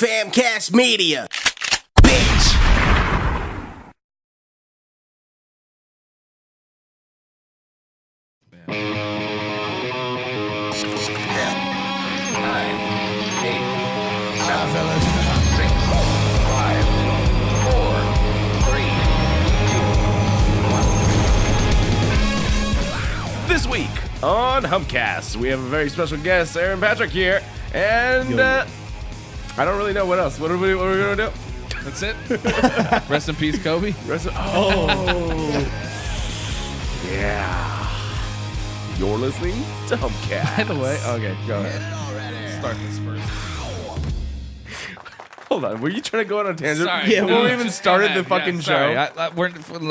Humpcast Media, bitch. This week on Humpcast, we have a very special guest, Aaron Patrick here, and I don't really know what else. What are we gonna do? That's it. Rest in peace, Kobe. Yeah. You're listening to Humpcast. By the way, okay, go ahead. Start this first. Hold on, were you trying to go on a tangent? Sorry. Yeah, before we even started the fucking show.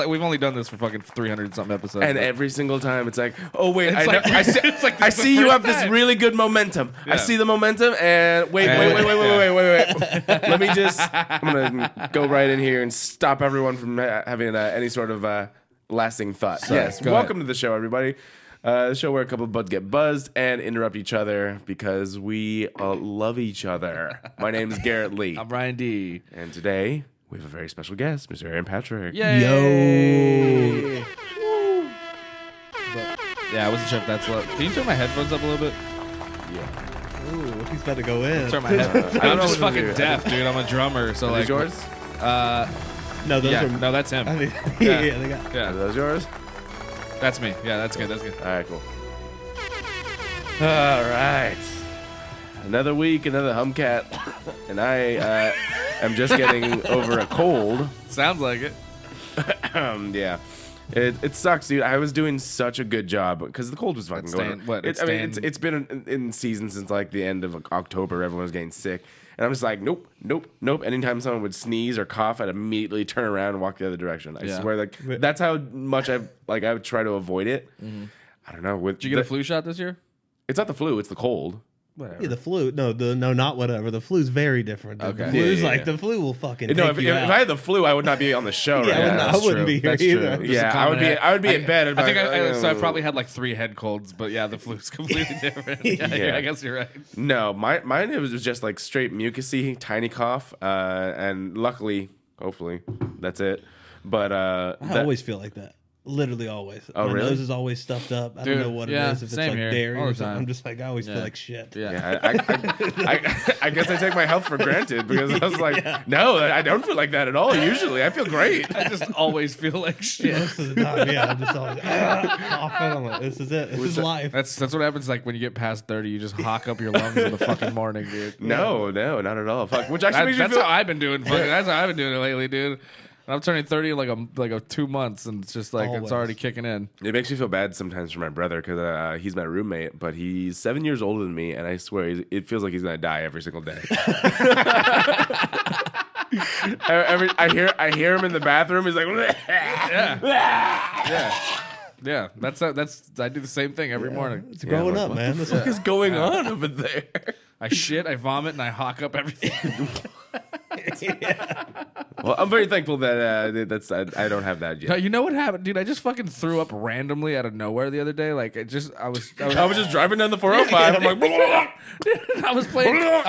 We've only done this for fucking 300 something episodes. And every single time it's like, oh wait, It's like- it's like I the see you first have this time. really good momentum. I Yeah. see the momentum, and wait. Let me just, I'm gonna go right in here and stop everyone from having any sort of lasting thought. Sorry, Yes, go welcome to the show, everybody. The show where a couple of buds get buzzed and interrupt each other because we love each other. My name is Garrett Lee, I'm Ryan D. and today we have a very special guest, Mr. Aaron Patrick. Yay! Yeah, I wasn't sure if that's low. Can you turn my headphones up a little bit? Ooh, he's about to go in. Turn my headphones. I don't I'm know just what to fucking do. deaf, dude. I'm a drummer, so Are like. those yours? No, those Yeah, are. no, that's him. I mean, Yeah. yeah, they got. Are Yeah, those yours? that's me. Yeah, that's good. That's good. All right, cool. All right. Another week, another Humcat, and I am just getting over a cold. Sounds like it. Yeah. It sucks, dude. I was doing such a good job because the cold was fucking It's going. staying- what, it's I mean, staying- it's been in season since like the end of October. Everyone was getting sick, and I'm just like, nope. Anytime someone would sneeze or cough, I'd immediately turn around and walk the other direction. I Yeah. swear, like that's how much I would try to avoid it. I don't know. Did you get a flu shot this year? It's not the flu. It's the cold. Whatever. Yeah, the flu. No, not whatever. The flu's very different. Okay. The flu's Yeah. the flu will fucking. No, take if you I out. had the flu, I would not be on the show. Yeah, right now. I that's wouldn't true. be here That's either. true. Yeah, Just a I would be common in bed. I'd be I think like, so. I probably had like 3 head colds, but yeah, the flu's completely different. Yeah, I guess you're right. No, mine it was just like straight mucusy, tiny cough, and luckily, hopefully, that's it. But I always feel like that. Literally always. Oh, My really? nose is always stuffed up. I Dude, don't know what yeah, it is. If it's same like here. dairy All or the something. time. I'm just like I always Yeah. feel like shit. Yeah. I guess I take my health for granted because I was like, no, I don't feel like that at all. Usually, I feel great. I just always feel like shit. Most of the time, yeah. I'm just always coughing. I'm like, this is it. This is life. That's what happens. Like when you get past 30, you just hawk up your lungs in the fucking morning, dude. No, not at all. Fuck. Which actually makes me That's feel. how I've been doing. That's how I've been doing it lately, dude. And I'm turning 30 in like a 2 months, and it's just like Always. it's already kicking in. It makes me feel bad sometimes for my brother because he's my roommate, but he's 7 years older than me, and I swear it feels like he's gonna die every single day. I hear him in the bathroom. He's like, Yeah. That's I do the same thing every morning. It's growing up, man. This what is going on over there? I shit, I vomit, and I hawk up everything. Well, I'm very thankful that I don't have that No, yet. you know what happened, dude? I just fucking threw up randomly out of nowhere the other day. Like I was just driving down the 405. I'm like, I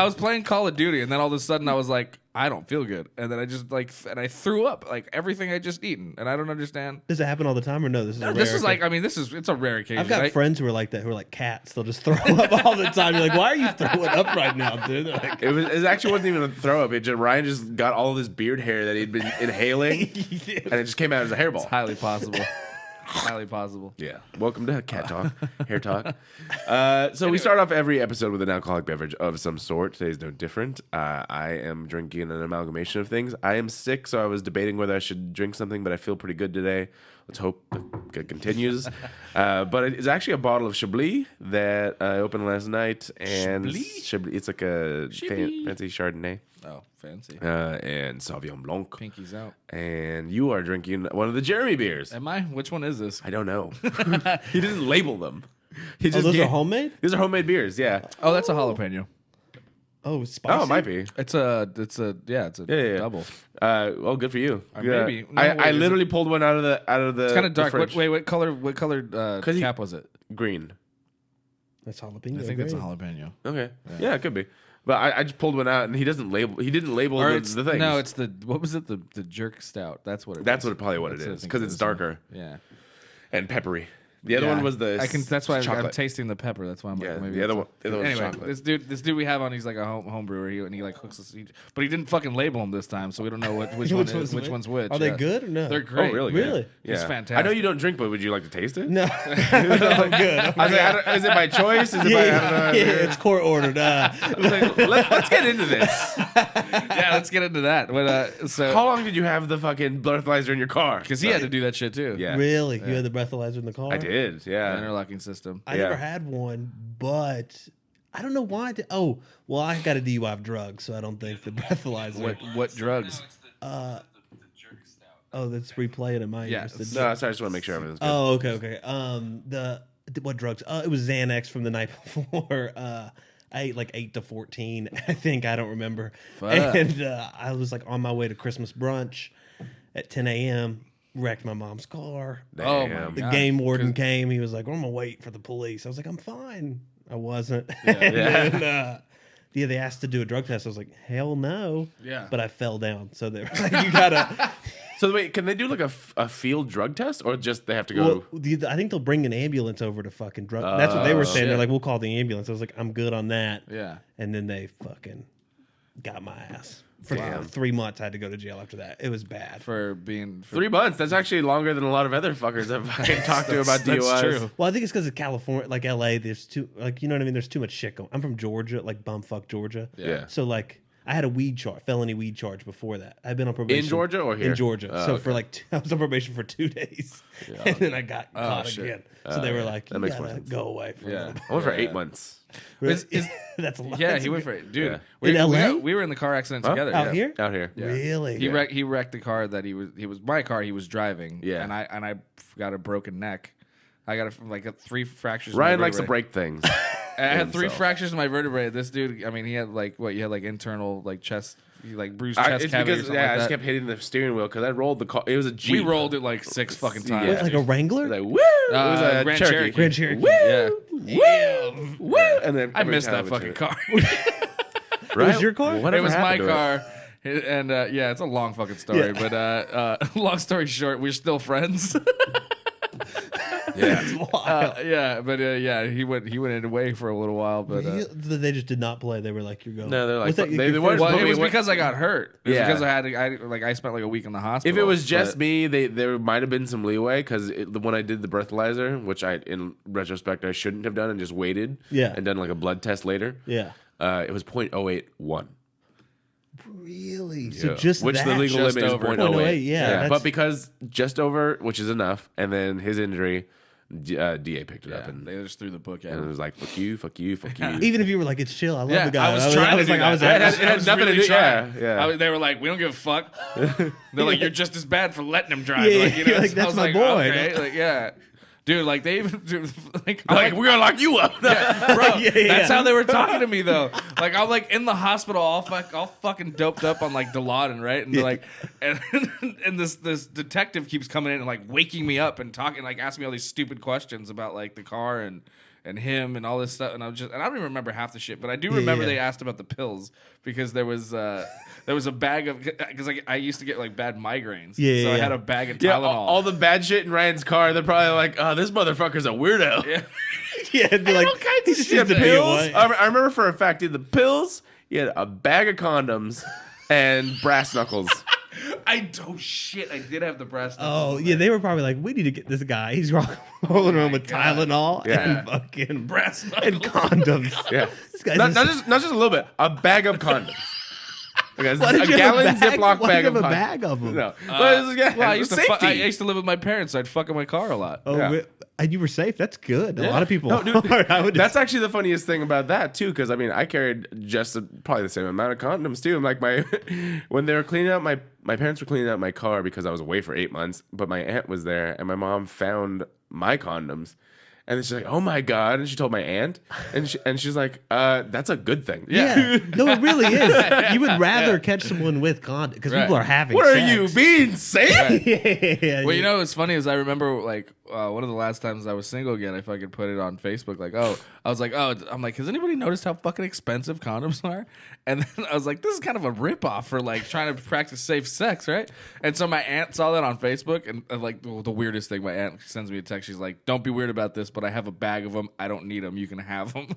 was playing Call of Duty, and then all of a sudden I was like, I don't feel good, and then I just and I threw up like everything I just eaten, and I don't understand. Does it happen all the time or no? This is a rare This is like, occasion? I mean, it's a rare occasion. I've got right? friends who are like that, who are like cats. They'll just throw up all the time. You're like, why are you throwing up right now, dude? They're like, it actually wasn't even a throw up. Ryan just got all this beard hair that he'd been inhaling, and it just came out as a hairball. It's highly possible. Highly possible. Yeah. Welcome to Cat Talk, Hair Talk. So we start off every episode with an alcoholic beverage of some sort. Today's no different. I am drinking an amalgamation of things. I am sick, so I was debating whether I should drink something, but I feel pretty good today. Let's hope it continues. But it's actually a bottle of Chablis that I opened last night. And Chablis, it's like a fancy Chardonnay. Oh, fancy. And Sauvignon Blanc. Pinky's out. And you are drinking one of the Jeremy beers. Am I? Which one is this? I don't know. He didn't label them. He oh, just those gave- are homemade? These are homemade beers, yeah. Oh, that's a jalapeno. Oh, spicy. Oh, it might be. It's a Yeah. double. Well, good for you. Maybe. No, I wait, is literally pulled one out of the. It's kind of dark. fridge. What color cap was it? Green. That's jalapeno. I think that's a great. jalapeno. Okay. Yeah, it could be. But I just pulled one out, and he didn't label the thing. No, it's what was it? The jerk stout. That's what it That's is. probably what it is, because it's darker Yeah. and peppery. The other one was the That's why I'm chocolate. tasting the pepper. That's why I'm Yeah, like, maybe the other it's one was Anyway, chocolate. this dude we have on, he's like a home brewer, and he like hooks us. But he didn't fucking label them this time, so we don't know which one's which. Are they Yeah. good or no? They're great. Oh, really? Really? Yeah. It's fantastic. I know you don't drink, but would you like to taste it? No, I'm good. I was like, is it by choice? Is it by, I don't know. It's court ordered. Let's get into this. Yeah, let's get into that. But so How long did you have the fucking breathalyzer in your car? because he had to do that shit too. Yeah. Really? You had the breathalyzer in the car? I did. The Yeah. interlocking system. I Yeah. never had one, but I don't know why. I got a DUI of drugs, so I don't think the breathalyzer. What drugs? Oh, that's replaying in my Yeah. ears. The- No, sorry, I just want to make sure everything's good. Oh, okay. What drugs? It was Xanax from the night before. I ate like 8 to 14. I think, I don't remember. Fuck. And I was like on my way to Christmas brunch at 10 a.m. Wrecked my mom's car. Oh, Damn. my The God. game warden came. He was like, "I'm gonna wait for the police." I was like, "I'm fine." I wasn't. Yeah. And then, they asked to do a drug test. I was like, "Hell no!" Yeah. But I fell down, so they were like, "You gotta." So wait, can they do like a field drug test, or just they have to go? Well, I think they'll bring an ambulance over to fucking drug. That's what they were saying. shit. They're like, "We'll call the ambulance." I was like, "I'm good on that." Yeah. And then they fucking got my ass for Damn. 3 months. I had to go to jail after that. It was bad. For being 3 months. That's actually longer than a lot of other fuckers I've fucking talked to about DUIs. That's true. Well, I think it's because of California, like LA. There's too, like, you know what I mean. There's too much shit going. I'm from Georgia, like bumfuck Georgia. Yeah. So like, I had a felony weed charge before that. I've been on probation In Georgia or here? In Georgia. Oh, So okay. for like, I was on probation for 2 days, and then I got caught shit. again. So they were like, that "You makes more gotta sense. go away." For a Yeah. little bit. I went for 8 months. That's a lot. Yeah, That's he a went good- for it, dude. Yeah. In LA? We were in the car accident together. Out yeah. here? Out here. Yeah. Really? He wrecked the car that he was my car he was driving. Yeah. and I got a broken neck. I got like 3 fractures. in Ryan my likes to vertebrae. break things. I had 3 himself. fractures in my vertebrae. This dude, I mean, he had like you had like internal like chest, like bruised chest It's cavity. because or something I like just that. kept hitting the steering wheel because I rolled the car. It was a Jeep. We rolled it like 6 fucking times. Yeah. Like a Wrangler? Like woo! It was a Grand Cherokee. Cherokee. Grand Cherokee. Woo! Yeah. Woo! Woo! And then I every missed time that would fucking do car. it. It was your car? Whatever It was my happened to it? car. And yeah, it's a long fucking story. Yeah. But long story short, we're still friends. Yeah. yeah, he went away for a little while, but They just did not play. They were like, "You're going." No, they're like, Was that they your weren't- first- well, But it was we- because I got hurt. It was Yeah. because I spent like a week in the hospital. If it was just but- me, there might have been some leeway because when I did the breathalyzer, which in retrospect I shouldn't have done and just waited, Yeah. and done like a blood test later, Yeah. it was 0.081. Really? So Yeah. just which that? the legal Just limit is over. 0.08. Yeah, that's- But because just over, which is enough, and then his injury, DA picked it up Yeah, and they just threw the book at it him. was like, fuck you, fuck you, fuck you. Even if you were like, "It's chill," I love Yeah, the guy. I was trying to do like, that. I was Yeah, it like, had- it had nothing to do- trying. yeah. They were like, "We don't give a fuck." They're like, "You're just as bad for letting him drive." Yeah, like, you know, like, I that's was my like, boy. Okay, like, yeah, dude. Like they even like, like, we're gonna lock you up. bro. Yeah, yeah. That's how they were talking to me though. Like I'm like in the hospital, all fucking doped up on like Dilaudid, right? And they're like, and this detective keeps coming in and like waking me up and talking, like asking me all these stupid questions about like the car and him and all this stuff. And I don't even remember half the shit, but I do remember yeah. they asked about the pills because there was a bag of because I used to get like bad migraines. Yeah, so I yeah. had a bag of Tylenol. Yeah, all the bad shit in Ryan's car, they're probably like, oh, this motherfucker's a weirdo. Yeah. "Yeah." It'd be like, All kinds he of just shit. needs to be Pills. away. I remember for a fact, he had the pills, he had a bag of condoms, and brass knuckles. Oh shit! I did have the brass. Oh yeah, they were probably like, "We need to get this guy. He's rolling around with Tylenol Yeah. and fucking brass and condoms." Yeah. This guy's Not just a little bit, a bag of condoms. Like Why a did you have gallon a bag? Ziploc Why bag did you of have a condoms. bag of them? No. But it's, Well, I used to safety. I used to live with my parents, so I'd fuck in my car a lot. Oh, Yeah. and you were safe. That's good. A lot of people. No, dude, are. I would that's actually the funniest thing about that too, because I mean, I carried just probably the same amount of condoms too. Like when they were cleaning out my parents were cleaning out my car because I was away for 8 months, but my aunt was there, and my mom found my condoms, and then she's like, "Oh my god!" And she told my aunt, and she's like, "That's a good thing." Yeah. No, it really is. You would rather catch someone with condom because Right. people are having. What are sex. you being safe? Yeah. Well, you know what's funny is I remember like one of the last times I was single again, I fucking put it on Facebook. Like, I'm like, has anybody noticed how fucking expensive condoms are? And then I was like, this is kind of a ripoff for like trying to practice safe sex, right? And so my aunt saw that on Facebook, and like the weirdest thing, my aunt sends me a text. She's like, don't be weird about this, but I have a bag of them. I don't need them. You can have them.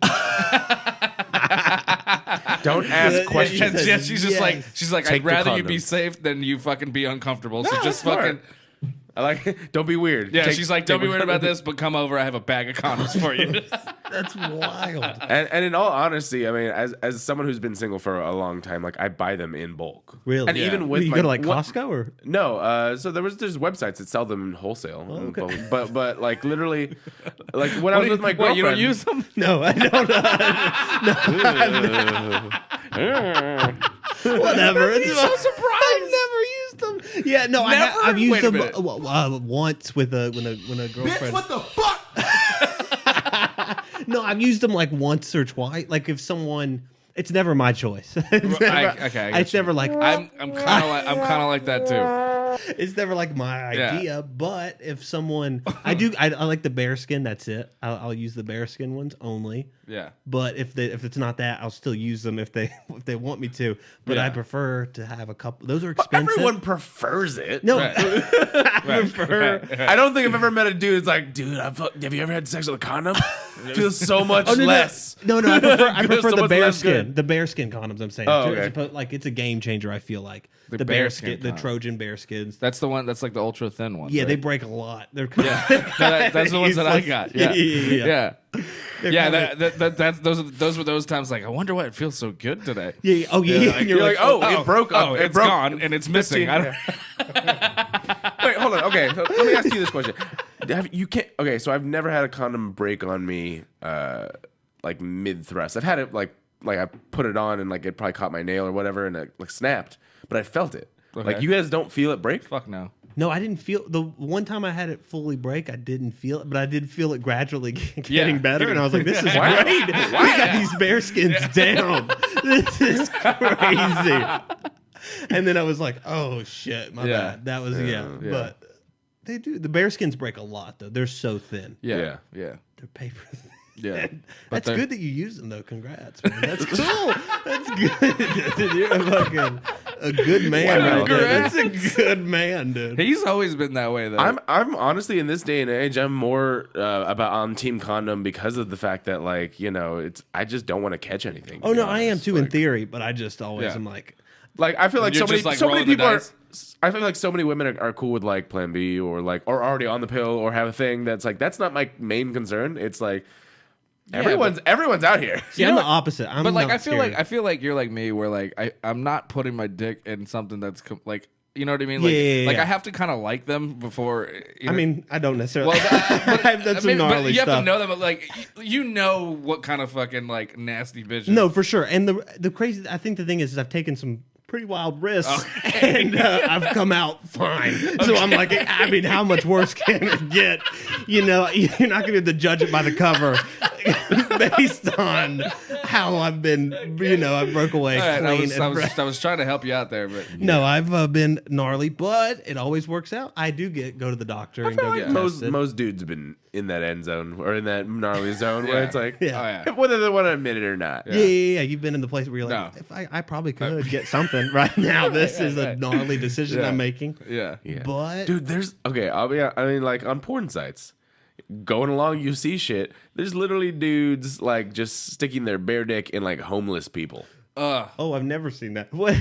Don't ask questions. Yeah, she's just like, Take I'd rather the you be condoms. safe than you fucking be uncomfortable. So No, just that's fucking. smart. I like it. Don't be weird. Yeah, she's like, don't be weird about this, but come over. I have a bag of condoms for you. That's wild. And in all honesty, I mean, as someone who's been single for a long time, like I buy them in bulk. Really? And Yeah. even with You my, go to like what- Costco or? No, so there's websites that sell them in wholesale, in okay. bulk. but like literally, like when I was with my What, girlfriend, you don't use them? No, I don't. Whatever. It's so surprised. I've never used them. Yeah, no, Never? I've used Wait a them minute. once with when a girlfriend. What the fuck? No, I've used them like once or twice. Like if someone, it's never my choice. It's never, I got it's you. never like I'm kind of like that too. it's never like my idea. But if someone, I like the bearskin. That's it. I'll use the bearskin ones only. Yeah. But if it's not that, I'll still use them if they want me to. But I Yeah. prefer to have a couple. Those are expensive. everyone prefers it. No, Right. I prefer. I don't think I've ever met a dude that's like, dude, have you ever had sex with a condom? It feels so much less. No, I prefer So the much less bearskin. good. The bearskin condoms. I'm saying. Oh, okay. But like it's a game changer. I feel like The the bearskin bearskin, the condom. Trojan bearskins. That's the one. That's like the ultra thin one. Yeah, right? they break a lot. They're That's the ones that I Useless. got. Yeah, Yeah. yeah. That's those were those times. Like, I wonder why it feels so good today. Yeah. Oh yeah. Yeah, And You're like, oh, it broke up. Oh, it it's broke. gone and it's missing. 15, I don't. Wait, hold on. Okay, so let me ask you this question. You can't. Okay, so I've never had a condom break on me, like mid thrust. I've had it like I put it on and like it probably caught my nail or whatever and it like snapped, but I felt it. Okay. Like you guys don't feel it break? Fuck no. No, I didn't feel the one time I had it fully break. I didn't feel it, but I did feel it gradually getting better, and I was like, "This is great! We got these bearskins down. This is crazy." And then I was like, "Oh shit, my Yeah. bad." That was Yeah. but they do. The bearskins break a lot though. They're so thin. Yeah. They're paper thin. Yeah. That's they're- good that you use them though. Congrats, man. That's cool. That's good. Dude, you're a good man Wow. right there. That's a good man, dude. He's always been that way though. I'm honestly in this day and age, I'm more about on team condom because of the fact that like I just don't want to catch anything. to Oh be no, I am honest. too in Like- theory, but I just always Yeah. am like, Like I feel like You're so many just, like, so many rolling the people are. dice? I feel like so many women are cool with like Plan B or already on the pill or have a thing that's like that's not my main concern. It's like everyone's out here. see, I'm the opposite. I'm but like not I feel like you're like me, where like I'm not putting my dick in something that's like, you know what I mean? Like, Yeah. like I have to kind of like them before. You know? I mean, I don't necessarily. Well, that's some gnarly but you have stuff. to know them. But like, you know what kind of fucking like nasty bitches. No, for sure. And the crazy, I think the thing is I've taken some pretty wild risks, and I've come out fine. So I'm like, I mean, how much worse can it get? You're not going to be able to judge it by the cover based on how I've been. I broke away All right, clean. I was trying to help you out there, but No, I've been gnarly, but it always works out. I do go to the doctor and I feel go like get tested. most dudes have been in that end zone or in that gnarly zone where Yeah. it's like, Yeah. Oh, yeah. whether they want to admit it or not. Yeah. You've been in the place where you're like, No. if I probably could get something right now. This is a right. gnarly decision Yeah. I'm making. yeah. Yeah. But Dude, I mean, like on porn sites, going along, you see shit. There's literally dudes like just sticking their bare dick in like homeless people. oh, I've never seen that. What?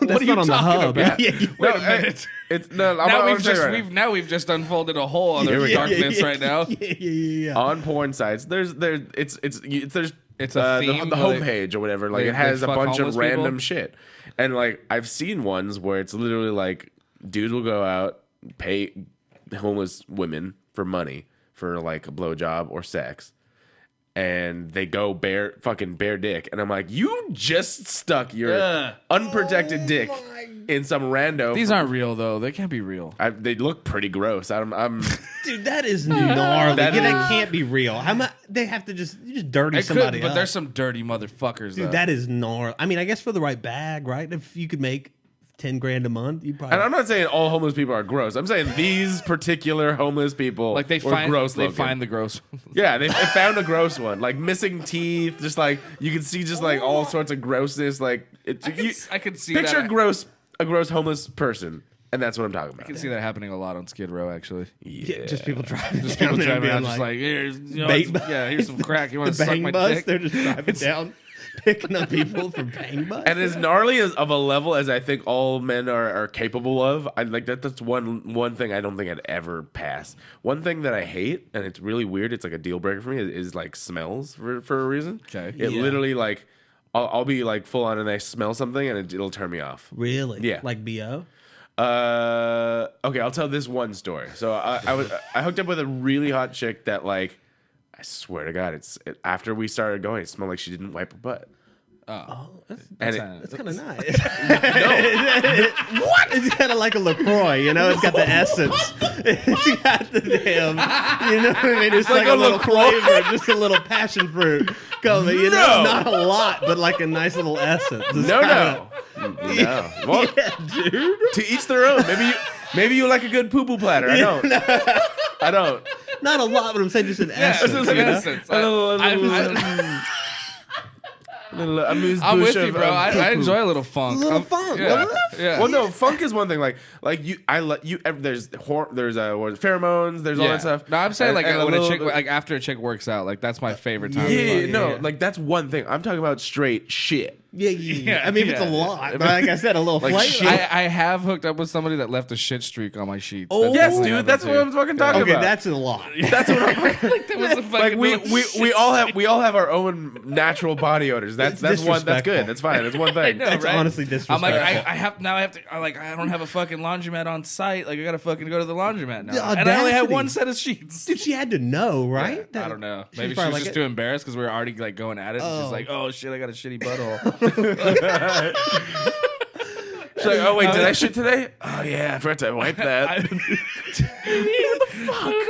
That's are you not on the talking hub. about? Yeah, Wait a minute. It's no. I'm Now I'm we've saying just right now. we've just unfolded a whole other Here we go. darkness right now. Yeah. On porn sites, there's there's It's a theme the where homepage or whatever. Like they it has a fuck bunch of homeless people? random shit, and like I've seen ones where it's literally like dudes will go out, pay homeless women for money for like a blowjob or sex, and they go fucking bare dick, and I'm like, you just stuck your Ugh. unprotected dick in some rando. These aren't real though. They can't be real. They look pretty gross. I'm Dude, that is gnarly. That That is- can't be real. How much? They have to just dirty I somebody could, but up. there's some dirty motherfuckers. Dude, though. that is gnarly. I mean, I guess for the right bag, right? If you could make 10 grand a month, you probably. And I'm not saying all homeless people are gross. I'm saying these particular homeless people Like they were find gross they looking. find the gross. Yeah, they found a gross one, like missing teeth. Just like you can see, just like all sorts of grossness. Like I could see picture that. a gross homeless person, and that's what I'm talking about. I can see that happening a lot on Skid Row, actually. Yeah, just people driving. Just down people there driving being around, just like, here's, bait bus. here's some crack. You want to the suck bang my bus. dick? They're just driving down, picking up people from bang bus. And as gnarly as of a level as I think all men are capable of, I like that's one thing I don't think I'd ever pass. One thing that I hate, and it's really weird, it's like a deal breaker for me, is like smells for a reason. Okay. It Yeah. literally like I'll be like full on and I smell something and it'll turn me off. Really? Yeah. Like BO? Okay, I'll tell this one story. So I hooked up with a really hot chick that like I swear to God, after we started going, it smelled like she didn't wipe her butt. Oh, that's And kind of nice. What? It's kind of like a LaCroix, you know? It's got the essence. It's got the damn, you know what I mean? It's like a little LaCroix? flavor, just a little passion fruit coming. You know, not a lot, but like a nice little essence. It's No. Well, Yeah, dude. to each their own. Maybe you like a good poo-poo platter. I don't. I don't. Not a lot, but I'm saying just an Yeah, essence. it's you know? innocence. I'm with you, bro. I enjoy a little funk. A little funk. Yeah. What? Yeah. Well, no, funk is one thing. Like you, I let you. There's pheromones. There's all that stuff. No, I'm saying And- like and when a a little chick, bit- like after a chick works out, like that's my favorite time. Yeah, to fuck. no, like that's one thing. I'm talking about straight shit. Yeah. I mean, if it's a lot, but like I said, a little Like flavor. shit. I have hooked up with somebody that left a shit streak on my sheets. Oh. That's Yes, definitely dude. happened That's what too. I'm fucking talking Okay, about. that's a lot. That's what I'm Like there was a like. fucking We all have our own natural body odors. That's It's one. That's disrespectful. good. That's fine. That's one I thing. know, That's right? honestly I'm disrespectful. like I don't have a fucking laundromat on site. Like I gotta fucking go to the laundromat now, The and I only had audacity. one set of sheets. Dude, she had to know, right? I don't know. She's Maybe she probably was like just too embarrassed because we were already like going at it. And Oh. she's like, "Oh shit, I got a shitty butthole." She's like, oh wait, did I shit today? Oh yeah, I forgot to wipe that. Dude,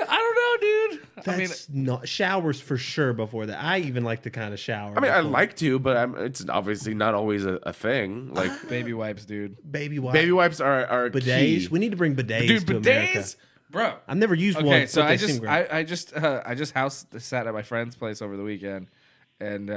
I don't know, dude. That's not showers for sure. Before that, I even like to kind of shower. I mean, I before. like to, but it's obviously not always a thing. Like Baby wipes, dude. baby wipes. baby wipes are bidets. key. We need to bring bidets Dude, to America. bidets, bro. I've never used one. Okay, so but I they seem just great. I just house sat at my friend's place over the weekend, and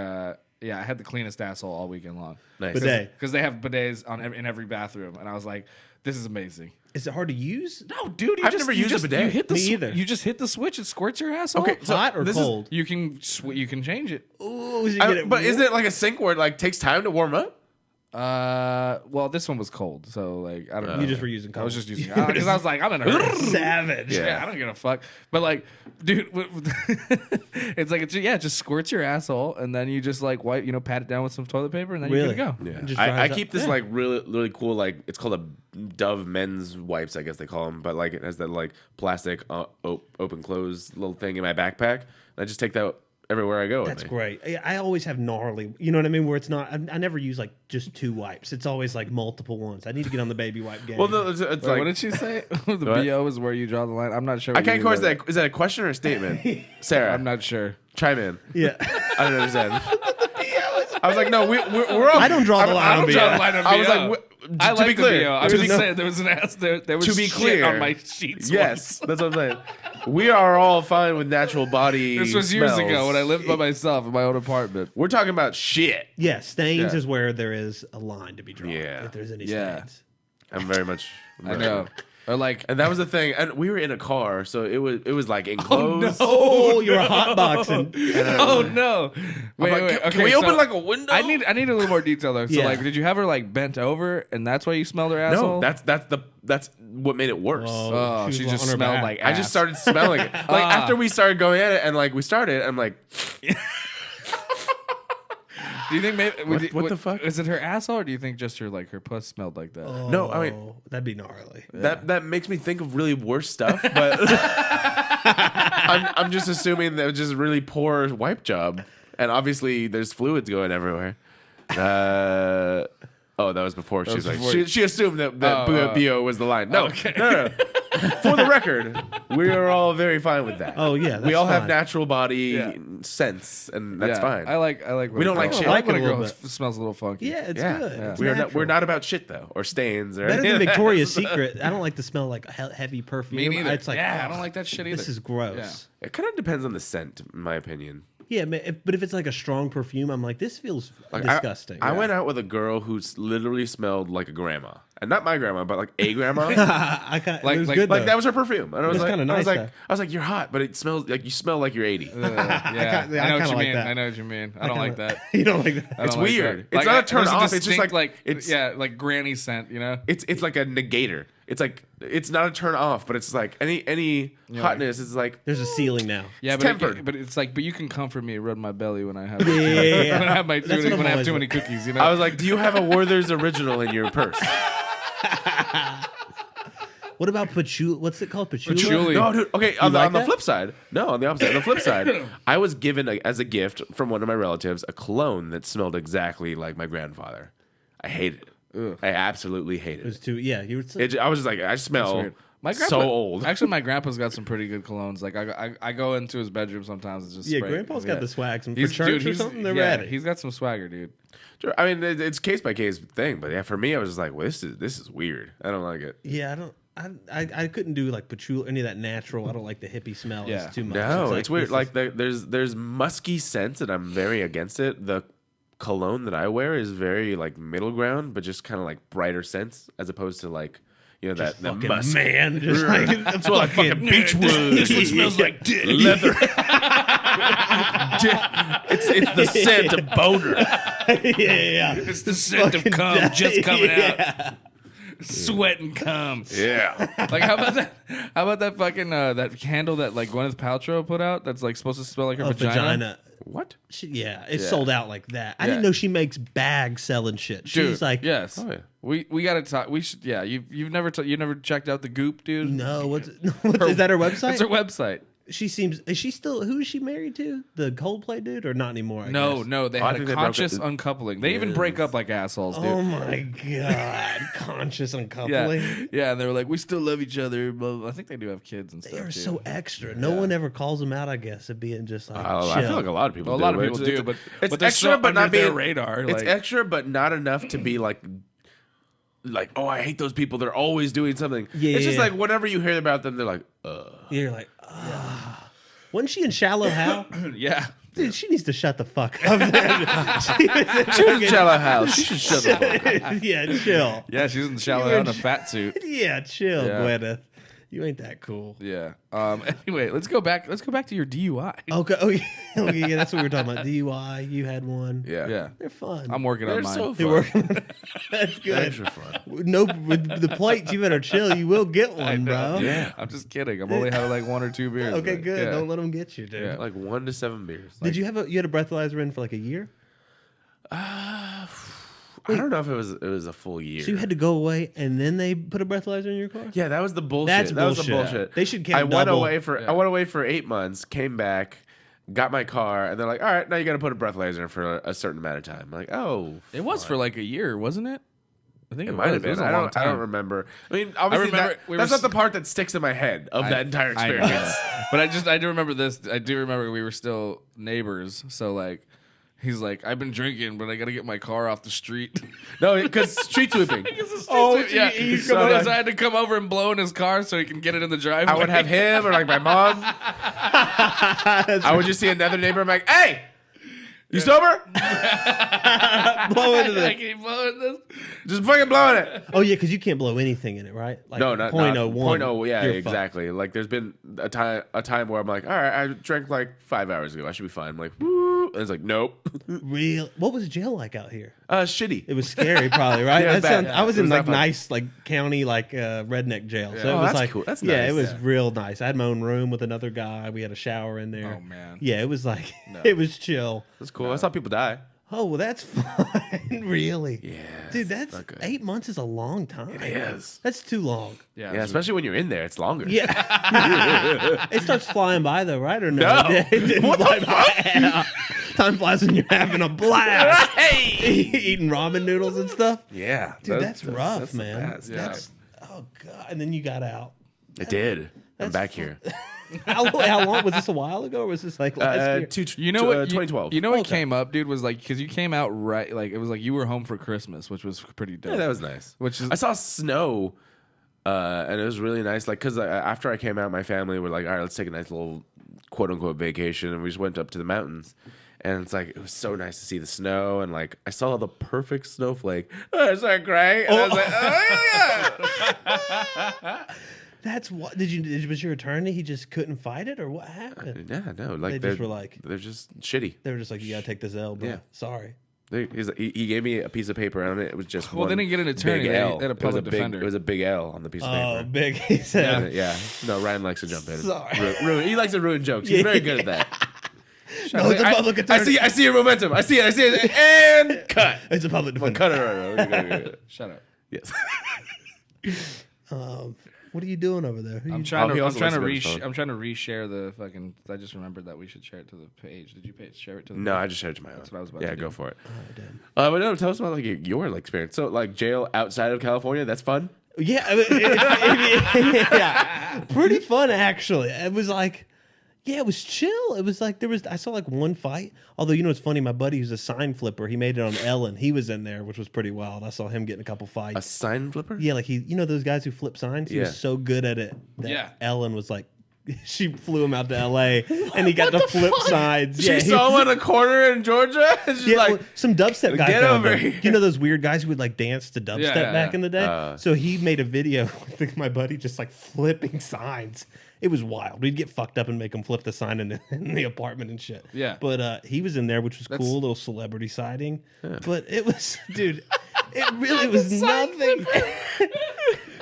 yeah, I had the cleanest asshole all weekend long. Nice. Bidet. Because they have bidets in every bathroom, and I was like, "This is amazing." Is it hard to use? No, dude, I've never used a bidet. You hit the Me either. You just hit the switch; it squirts your asshole. Okay, so Hot or this is- cold? you can you can change it. Ooh, so you get it But isn't it like a sink where it like takes time to warm up? Well, this one was cold, so like I don't know. You just were using cold. I was just using because I was like, I'm in a hurry. savage? Yeah, I don't give a fuck. But like, dude, it's like it just squirts your asshole, and then you just like wipe, pat it down with some toilet paper, and then Really? you're good to go. Yeah, Just I dries up. keep this Yeah. like really cool like it's called a Dove men's wipes, I guess they call them, but like it has that like plastic open close little thing in my backpack. And I just take that everywhere I go. with That's me. great. I always have gnarly. You know what I mean? Where it's not. I never use like just 2 wipes. It's always like multiple ones. I need to get on the baby wipe game. Well, no, it's Wait, like what did she say? The What? BO is where you draw the line. I'm not sure. I what can't you quite. mean by Is that a question or a statement, Sarah? I'm not sure. Chime in. yeah. I don't understand. I was like, no, we're all. I don't draw the line I on don't BO. draw the line on I BO. was like, I was like, to be clear, I'm to just be saying there was an ass. There was To be shit clear. on my sheets. yes, that's what I'm saying. We are all fine with natural body. This was years smells. ago when I lived by myself in my own apartment. We're talking about shit. Yeah, stains Yeah. is where there is a line to be drawn. Yeah. If there's any Yeah. stains. I'm very much. I know. Or like, And that was the thing. And we were in a car, so it was like enclosed. Oh, you're a hotboxing. oh no! Wait, like, wait. can Okay, we open so like a window? I need a little more detail though. So Yeah. like, did you have her like bent over, and that's why you smelled her asshole? No, that's what made it worse. Oh, she was just on her smelled back. like I ass. just started smelling it. Like after we started going at it, and like we started, I'm like, Do you think maybe What the fuck? is it her asshole, or do you think just her puss smelled like that? No, I mean- Oh, that'd be gnarly. that makes me think of really worse stuff. But I'm just assuming that it was just a really poor wipe job, and obviously there's fluids going everywhere. Oh, that was before. She was like, before she assumed that BO was the line. No, no. For the record, we are all very fine with that. Oh yeah, we all have fine. natural body sense, and that's fine. I like. We don't like shit. I like when I a like it a girl little bit. smells a little funky. Yeah, it's Yeah, good. It's we're natural. not about shit though, or stains, or Better anything than like that. Victoria's Secret. I don't like to smell like heavy perfume. Me neither. It's like, I don't like that shit either. This is gross. It kind of depends on the scent, in my opinion. Yeah, but if it's like a strong perfume, I'm like, this feels disgusting. I went out with a girl who literally smelled like a grandma, and not my grandma, but like a grandma. It was good. Like that was her perfume, and I was It's like, kinda nice, I was like, you're hot, but it smells like you smell like you're 80. Yeah, I I know kinda what you like mean. that. I know what you mean. I don't like that. You don't like that? I don't It's like weird. that. It's not a turn there's off. It's just distinct, like it's like granny scent. You know. it's like a negator. It's like it's not a turn off, but it's like any hotness is like There's a ceiling now. Yeah, It's but tempered. but it's like, but you can comfort me, rub my belly when I have Yeah. when I have That's what I'm when I have always too many cookies. You know. I was like, do you have a Werther's original in your purse? What about patchouli? What's it called? Patchouli? Patchouli. No, dude. Okay, on like the that? flip side, no, on the opposite. On the flip side, I was given as a gift from one of my relatives a cologne that smelled exactly like my grandfather. I hated it. Ugh. I absolutely hated It was it. too. Yeah, you were. I was just like, I smell weird. My grandpa, so old. Actually, my grandpa's got some pretty good colognes. Like I go into his bedroom sometimes and just Yeah, spray. Grandpa's got the swag. Some for He's- church dude, or he's- something. They're yeah, ready. He's got some swagger, dude. Sure, I mean, it's case by case thing, but yeah, for me, I was just like, well, this is weird. I don't like it. Yeah, I don't. I couldn't do like patchouli, any of that natural. I don't like the hippie smell. Yeah. It's too much. No, like, it's weird. this Like is- there's musky scents, and I'm very against it. The cologne that I wear is very like middle ground, but just kind of like brighter scents, as opposed to like that fucking musk. man, just like It's like fucking beechwood. This one smells like dick. Leather. it's the scent of boner. yeah. It's the scent of Fucking cum die. just coming Yeah. out. Sweat and cum. Yeah. Like how about that? How about that fucking that candle that like Gwyneth Paltrow put out? That's like supposed to smell like her A vagina. What? Yeah, it's Yeah. sold out like that. I Yeah. didn't know she makes bags selling shit. She's Dude, like, yes. Oh, yeah. We gotta talk. We should. Yeah, you've never you never checked out the Goop, dude. no, is that her website? It's her website. She seems. Is she still? Who is she married to? The Coldplay dude, or not anymore? I No, guess? no, they I had think a they broke conscious up. uncoupling. They even break up like assholes, dude. Oh my god, conscious uncoupling. Yeah, yeah, and they were like, we still love each other. But I think they do have kids and stuff. They are too. so extra. No one ever calls them out. I guess of being just like. I feel like a lot of people. Well, a do, lot of but people it's- do, but it's but they're extra, so but not under their being radar. It's like, extra, but not enough to be like, oh, I hate those people. They're always doing something. Yeah. It's just like whenever you hear about them, they're like, You're like, ah. Wasn't she in Shallow Hal? yeah. Dude, she needs to shut the fuck up. She was in Shallow House. She should shut the fuck up. Yeah, chill. Yeah, she's in the shallow You in a and- fat suit. Yeah, chill, Yeah. Gwyneth. You ain't that cool. Yeah. Anyway, let's go back. Let's go back to your DUI. Okay. Oh, yeah. Okay, yeah, that's what we were talking about. DUI. You had one. Yeah. Yeah. They're fun. I'm working They're on mine. so You're fun. working. That's good. Extra fun. No, with the plates, you better chill. You will get one, bro. Yeah. I'm just kidding. I'm only having like 1 or 2 beers. Okay, but, good. yeah. Don't let them get you, dude. Yeah. Like 1 to 7 beers. Did you had a breathalyzer in for like a year? I don't know if it was a full year. So you had to go away and then they put a breathalyzer in your car? Yeah, that was the bullshit. That's that was the bullshit. bullshit. They should count I went double. away for Yeah. I went away for 8 months, came back, got my car, and they're like, all right, now you got to put a breathalyzer in for a certain amount of time. I'm like, oh, It was for like a year, wasn't it? I think it it might was. have It was been. a long time. I don't remember. I mean, obviously, remember we that's were not the part that sticks in my head of that entire I know. experience. But I do remember this. I do remember we were still neighbors. So like, he's like, I've been drinking, but I got to get my car off the street. No, because street sweeping. Yeah. geez. So I had to come over and blow in his car so he can get it in the driveway. I would have him or like my mom. I would just see another neighbor. I'm like, hey, you sober? Blow into I the. can blow in this. Just fucking blowing it. Oh, yeah, because you can't blow anything in it, right? Like No, not 0.01. 0.0. Yeah, You're fucked. exactly. Like there's been a time where I'm like, all right, I drank like 5 hours ago. I should be fine. I'm like, woo. And it's like, nope. Real. What was jail like out here? Shitty. It was scary, probably, right? Yeah, it was That bad. sounds- I was It in was like not fun. nice, like county, like redneck jail. So it Oh, was that's like, cool. That's yeah, nice. it was Yeah. real nice. I had my own room with another guy. We had a shower in there. Oh, man. Yeah, it was like it was chill. That's cool. I saw people die. Oh, well, that's fine. Really? Yeah, Dude, that's not good. 8 months is a long time. It is. That's too long. Yeah. Yeah, especially when you're in there, it's longer. Yeah. It starts flying by though, right? Or no? No. It didn't What the fly by. Time flies when you're having a blast. Hey! Eating ramen noodles and stuff. Yeah. Dude, that's rough, that's the man. best. That's oh god. And then you got out. I did. I'm back fun. here. How long was this? A while ago, or was this like last year? You know what? 2012. You know what came up, dude, was like because you came out right, like it was like you were home for Christmas, which was pretty dope. Yeah, that was nice. Which is I saw snow, and it was really nice. Like, cause after I came out, my family were like, "All right, let's take a nice little quote unquote vacation," and we just went up to the mountains. And it's like it was so nice to see the snow, and like I saw the perfect snowflake. Oh, is that great? And I was like, oh yeah. That's what was your attorney? He just couldn't fight it, or what happened? Yeah, no, like They just were like they're just shitty. they were just like, you gotta take this L, bro. Yeah. Sorry. He gave me a piece of paper on it. It was just Well, they didn't get an attorney. big They L. had a public defender. It was a big L on the piece of Oh, paper. big. He said, Yeah. No, Ryan likes to jump in. Sorry. He likes to ruin jokes. He's very good at that. "No, it's a public attorney. I see your momentum. I see it. And cut. It's a public defender." Cut it right. shut up. Yes. What are you doing over there? I'm trying he to. I'm also trying to. likes to go to the phone. I'm trying to reshare the fucking. I just remembered that we should share it to the page. Did you share it to the? No, page? I just shared it to my own. That's what I was about Yeah, to do. go for it. Oh, damn. But no, tell us about like your experience. So like jail outside of California, that's fun. Yeah, yeah, pretty fun actually. It was like, yeah, it was chill. It was like I saw like one fight. Although you know it's funny, my buddy who's a sign flipper, he made it on Ellen. He was in there, which was pretty wild. I saw him getting a couple A fights. sign flipper? Yeah, like you know those guys who flip signs. He Yeah. was so good at it that Yeah. Ellen was like, she flew him out to L.A. and he got to flip signs. She saw him in a corner in Georgia. And she's Yeah, like, well, some dubstep guy "Get found over him. here." You know those weird guys who would like dance to dubstep Yeah, back in the day? So he made a video with my buddy just like flipping signs. It was wild. We'd get fucked up and make him flip the sign in the apartment and shit. Yeah. But he was in there, which was cool, little celebrity sighting. But it was, dude, it really was nothing.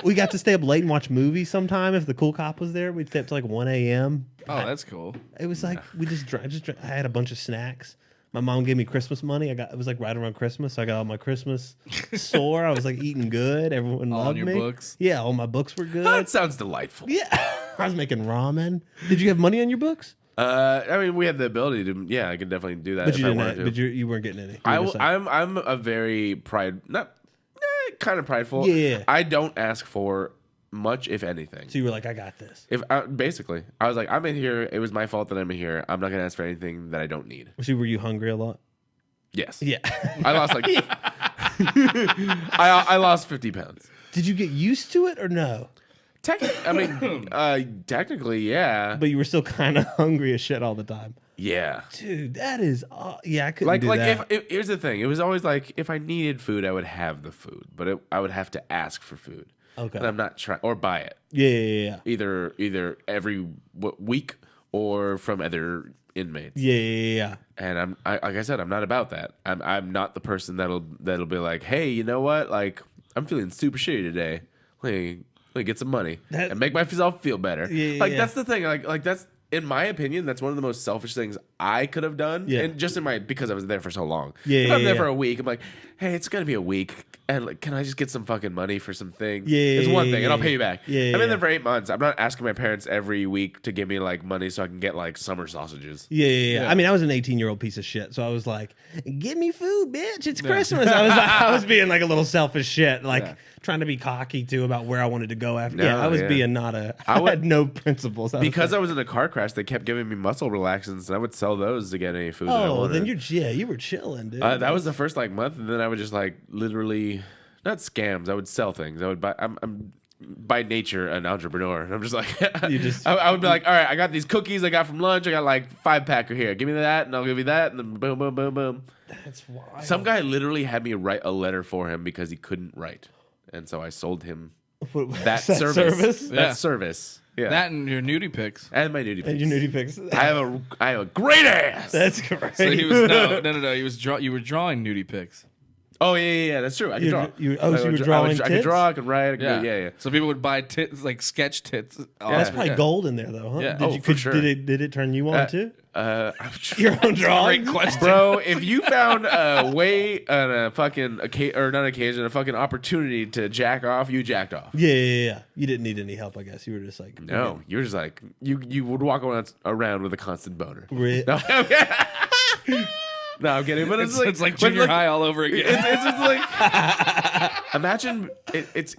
We got to stay up late and watch movies sometime. If the cool cop was there, we'd stay up to like 1 a.m. Oh, that's cool. It was like we just I had a bunch of snacks. My mom gave me Christmas money. It was like right around Christmas. So I got all my Christmas store. I was like eating good. Everyone All loved on your me. books? Yeah, all my books were good. that sounds delightful. Yeah, I was making ramen. Did you have money on your books? I mean, we had the ability to. Yeah, I could definitely do that. But if you I didn't. wanted to. But you weren't getting any. You were just like, I'm a very kind of prideful. Yeah. I don't ask for much, if anything. so you were like, I got this. Basically, I was like, I'm in here. It was my fault that I'm in here. I'm not gonna ask for anything that I don't need. So were you hungry a lot? Yes. Yeah. I lost like. I lost 50 pounds. Did you get used to it or no? Technically, yeah. But you were still kind of hungry as shit all the time. Yeah. Dude, that is. Yeah, I couldn't Like do that. if here's the thing, it was always like if I needed food, I would have the food, but I would have to ask for food. Okay. And I'm not trying or buy it Yeah. either every week or from other inmates. Yeah. And like I said, I'm not about that. I'm not the person that'll be like, hey, you know what? Like I'm feeling super shitty today. Let me get some money and make myself feel better. Yeah. That's the thing. Like that's. In my opinion, that's one of the most selfish things I could have done. Yeah. And just because I was there for so long. Yeah, If I'm there yeah. for a week, I'm like, hey, it's gonna be a week, and like, can I just get some fucking money for some things? Yeah, It's one yeah, thing, and I'll pay you back. yeah, I'm in yeah. there for 8 months. I'm not asking my parents every week to give me like money so I can get like summer sausages. Yeah. I mean, I was an 18-year-old piece of shit, so I was like, "Give me food, bitch! It's Christmas." I was being like a little selfish shit, like trying to be cocky too about where I wanted to go after. I was being not a. I had no principles. Because I was in a car crash, they kept giving me muscle relaxants, and I would sell those to get any food that I Oh, wanted. then you were chilling, dude. That was the first like month, and then I would just like literally not scams. I would sell things. I would buy. I'm by nature an entrepreneur. And I'm just like I would be like, all right, I got these cookies I got from lunch. I got like 5-packer here. Give me that, and I'll give you that, and then boom, boom, boom, boom. That's wild. Some guy literally had me write a letter for him because he couldn't write, and so I sold him that service. Yeah. That service. Yeah. That and your nudie pics. And my nudie pics. And your nudie pics. I have a great ass. That's great. So he was no. He was you were drawing nudie pics. Oh yeah. That's true. I can draw. So you were drawing I could tits? draw. I could write. I could yeah. So people would buy tits, like sketch tits. That's probably gold in there, though, huh? Yeah. For sure. Did it turn you on too? Your own Great drawing, question, Bro, if you found a fucking opportunity to jack off, you jacked off. Yeah. You didn't need any help, I guess. You were just like, No, you were just like you would walk around with a constant boner. Ri- No, No, I'm kidding. But It's like junior high all over again. It's just like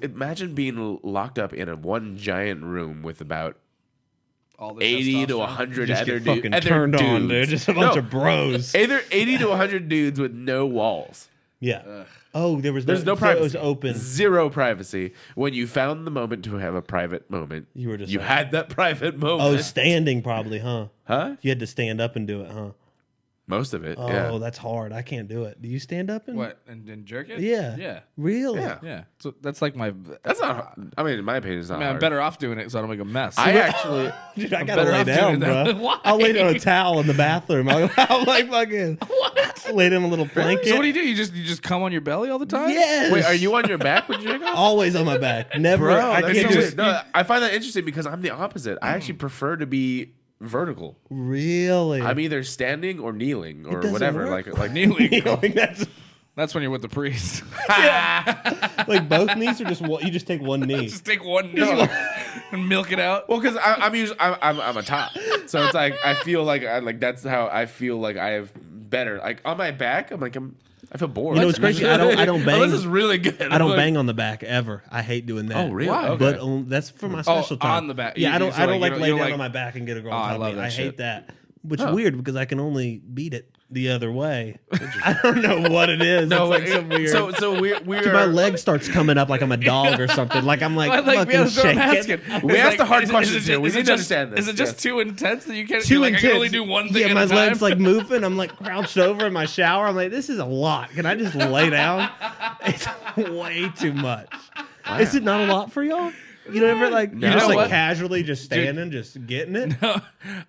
imagine being locked up in one giant room with about all the 80 to testosterone. 100 Just other get dudes. fucking turned on, dude. Just a bunch of bros. Either 80 to 100 dudes with no walls. Yeah. Oh, There's no so privacy. it was open. Zero privacy. When you found the moment to have a private moment, You were just you like- had that private Oh, moment. standing probably, huh? Huh? You had to stand up and do it, huh? Most of it. Oh, yeah. that's hard. I can't do it. Do you stand up and What and jerk it? Yeah. yeah, Really? Yeah. yeah. So that's like my. That's not. I mean, in my opinion, it's not. I mean, I'm hard. better off doing it so I don't make a mess. I actually. Dude, I I'm gotta better lay off down, doing that. bro. Why? I'll lay down a towel in the bathroom. I'm like fucking lay down a little blanket. So what do you do? You just come on your belly all the time? Yes. Wait, are you on your back when you jerk off? Always on my back. Never. Bro, I that's can't so do weird. it. No, I find that interesting because I'm the opposite. I actually prefer to be vertical. Really? I'm either standing or kneeling or doesn't whatever. work. Like Kneeling. Like, That's when you're with the priest. like both knees or just one, you just take one knee. Just take one knee and milk it out. Well, because I'm usually I'm a top, so it's like I feel like that's how I feel like I have better. Like on my back, I feel bored. You know what's crazy? I don't bang. Unless it's really good. I don't bang on the back ever. I hate doing that. Oh, really? Why? Okay. But that's for my special time. on the back. Yeah, I don't. So I don't like you lay don't down like- on my back and get a girl Oh, on I top of love me. that I shit. hate that. Which is weird because I can only beat it the other way. I don't know what it is. No, it's like so weird. so we're Dude, my leg starts coming up like I'm a dog or something. Like I'm like yeah, fucking that's what I'm shaking. asking. We It's asked the hard is it questions just- here. We is it need to just- understand this. Is it just Yes. too intense that you can't? Too you're like, intense. I can only do one thing yeah, at my a time. leg's like moving. I'm like crouched over in my shower. I'm like, this is a lot. Can I just lay down? It's way too much. Is it not a lot for y'all? You know, ever like No. you're just You know like what? casually just standing, just getting it.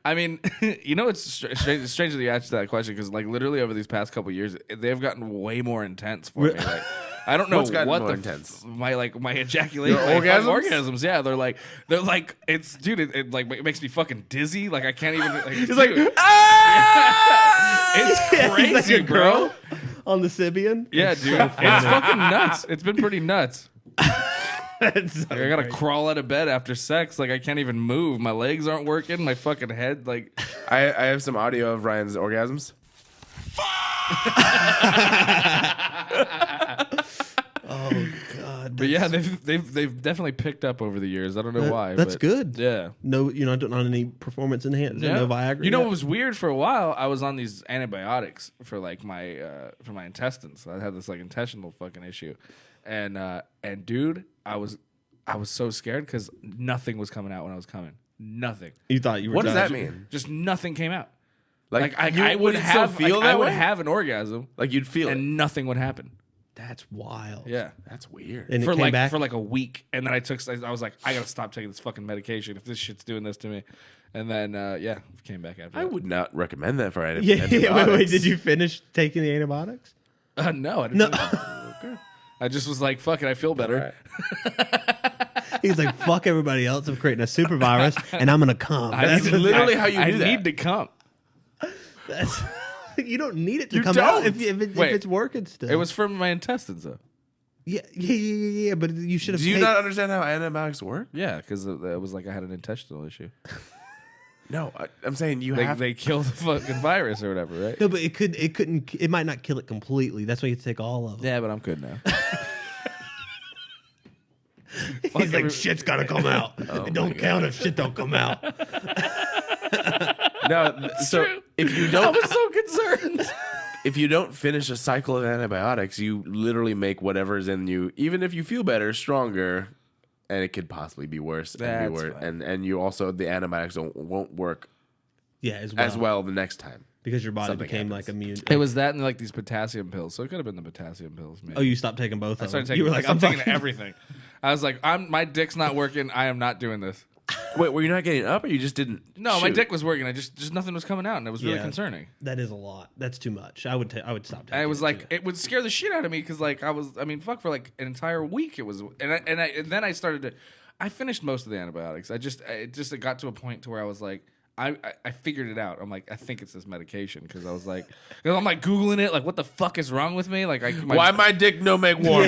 I mean, you know, it's strange that you asked that question because, like, literally over these past couple years, they've gotten way more intense for me. Like, I don't know What's gotten what more the intense? my ejaculation, Your orgasms? orgasms. Yeah, they're like it's dude. It like it makes me fucking dizzy. Like I can't even. Like, He's like, dude, ah! it's He's crazy, like a bro. girl on the Sibian. Yeah, dude, it's fucking nuts. It's been pretty nuts. That's so Like, I gotta great. crawl out of bed after sex. Like I can't even move. My legs aren't working. My fucking head. Like I have some audio of Ryan's orgasms. Oh god. But yeah, they've definitely picked up over the years. I don't know why. That's but good. Yeah. No, you're not on any performance enhancement. Yeah. No Viagra. You know yet? what was weird for a while? I was on these antibiotics for like my intestines. I had this like intestinal fucking issue, and dude, I was so scared because nothing was coming out when I was coming. Nothing. You thought you were. What does that done. mean? Just nothing came out. Like, Like you I would wouldn't still have feel like, that I would way? have an orgasm Like you'd feel it. and nothing would happen. That's wild. Yeah. That's weird. And it for came like back. for like a week, and then I was like, I gotta stop taking this fucking medication if this shit's doing this to me. And then yeah, came back after. I that. would not recommend that for yeah. antibiotics. Wait. Did you finish taking the antibiotics? No, I didn't. No. finish it. I just was like, fuck it, I feel better. He's like, fuck everybody else. I'm creating a super virus, and I'm gonna come. That's literally how you I do that. need to come. That's, you don't need it to You come don't. out if Wait. it's working still. It was from my intestines though. Yeah. But you should have. Do you not understand how antibiotics work? Yeah, because it was like I had an intestinal issue. No, I'm saying you have. They kill the fucking virus or whatever, right? No, but it might not kill it completely. That's why you take all of it. Yeah, but I'm good now. He's like, shit's gotta come out. It don't count if shit don't come out. No, so true. if you I don't, was so concerned. if you don't finish a cycle of antibiotics, you literally make whatever's in you, even if you feel better, stronger, and it could possibly be worse. That's and be worse. fine. And you also the antibiotics won't work Yeah, as well the next time. because your body Something became happens. like immune. It was that and like these potassium pills, so it could have been the potassium pills. Maybe. Oh, you stopped taking both I of them. started taking. You were like, I'm taking fucking- everything. I was like, my dick's not working. I am not doing this. Wait, were you not getting up, or you just didn't? No, my shoot? dick was working. I just nothing was coming out, and it was really Yeah. concerning. That is a lot. That's too much. I would stop taking And it was too. like it would scare the shit out of me because like fuck for like an entire week it was, and then I started to, I finished most of the antibiotics. It got to a point to where I was like. I figured it out. I'm like, I think it's this medication because I was like, I'm like Googling it, like, what the fuck is wrong with me? Like, Why my dick no make warm?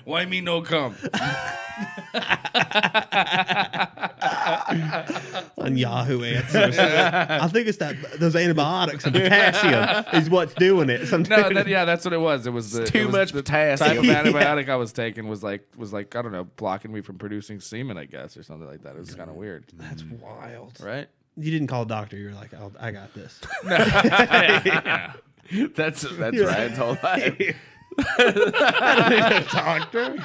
Why me no cum? On Yahoo Answers. I think it's those antibiotics and potassium is what's doing it. No, that's what it was. It was too much the potassium. type of antibiotic I was taking was like I don't know, blocking me from producing semen, I guess, or something like that. It was kind of weird. That's wild. Right? You didn't call a doctor. You were like, I got this. Yeah. That's Ryan's whole life. A doctor?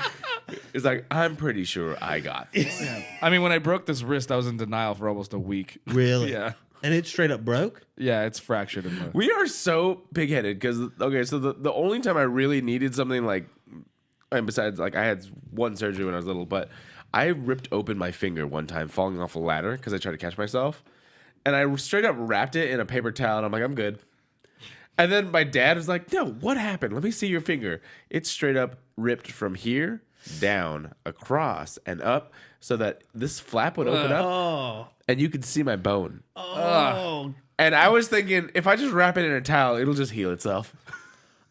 It's like, I'm pretty sure I got this. I mean, when I broke this wrist, I was in denial for almost a week. Really? Yeah. And it straight up broke? Yeah, it's fractured in the. We are so pig-headed because, okay, so the only time I really needed something like, and besides, like, I had one surgery when I was little, but I ripped open my finger one time falling off a ladder because I tried to catch myself. And I straight up wrapped it in a paper towel, and I'm like, I'm good. And then my dad was like, no, what happened? Let me see your finger. It's straight up ripped from here, down, across, and up, so that this flap would open up, and you could see my bone. Oh. And I was thinking, if I just wrap it in a towel, it'll just heal itself.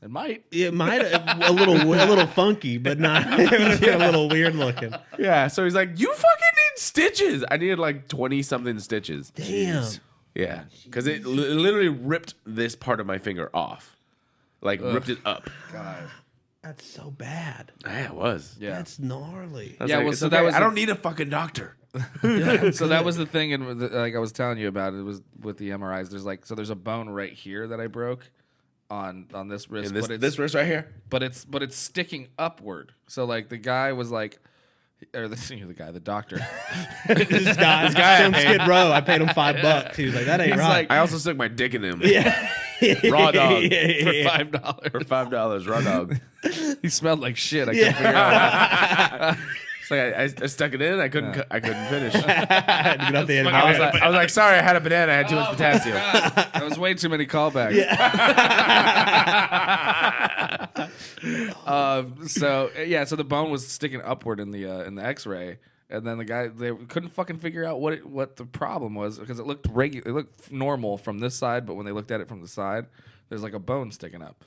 It might. It might a little funky, but not a little weird looking. Yeah, so he's like, you fucking need stitches. I needed like 20-something stitches. Damn. Yeah, because it literally ripped this part of my finger off. Like, ripped it up. God. That's so bad. Yeah, it was. Yeah. That's gnarly. I was Yeah, like, well, it's so okay. that was I don't need a fucking doctor. So that was the thing, and like I was telling you about, it was with the MRIs. There's a bone right here that I broke on this wrist. And this wrist right here. But it's sticking upward. So like the guy was like, or the doctor. This guy from Skid Row, I paid him $5. He was like, that ain't He's right. like- I also stuck my dick in him. Yeah. Raw dog. For $5. For $5, raw dog. He smelled like shit. I couldn't figure it out. It's like I stuck it in. I couldn't finish. Had to get off the end. I was like, sorry, I had a banana. I had too much potassium. That was way too many callbacks. So the bone was sticking upward in the X-ray, and then they couldn't fucking figure out what the problem was because it looked regular, it looked normal from this side, but when they looked at it from the side, there's like a bone sticking up.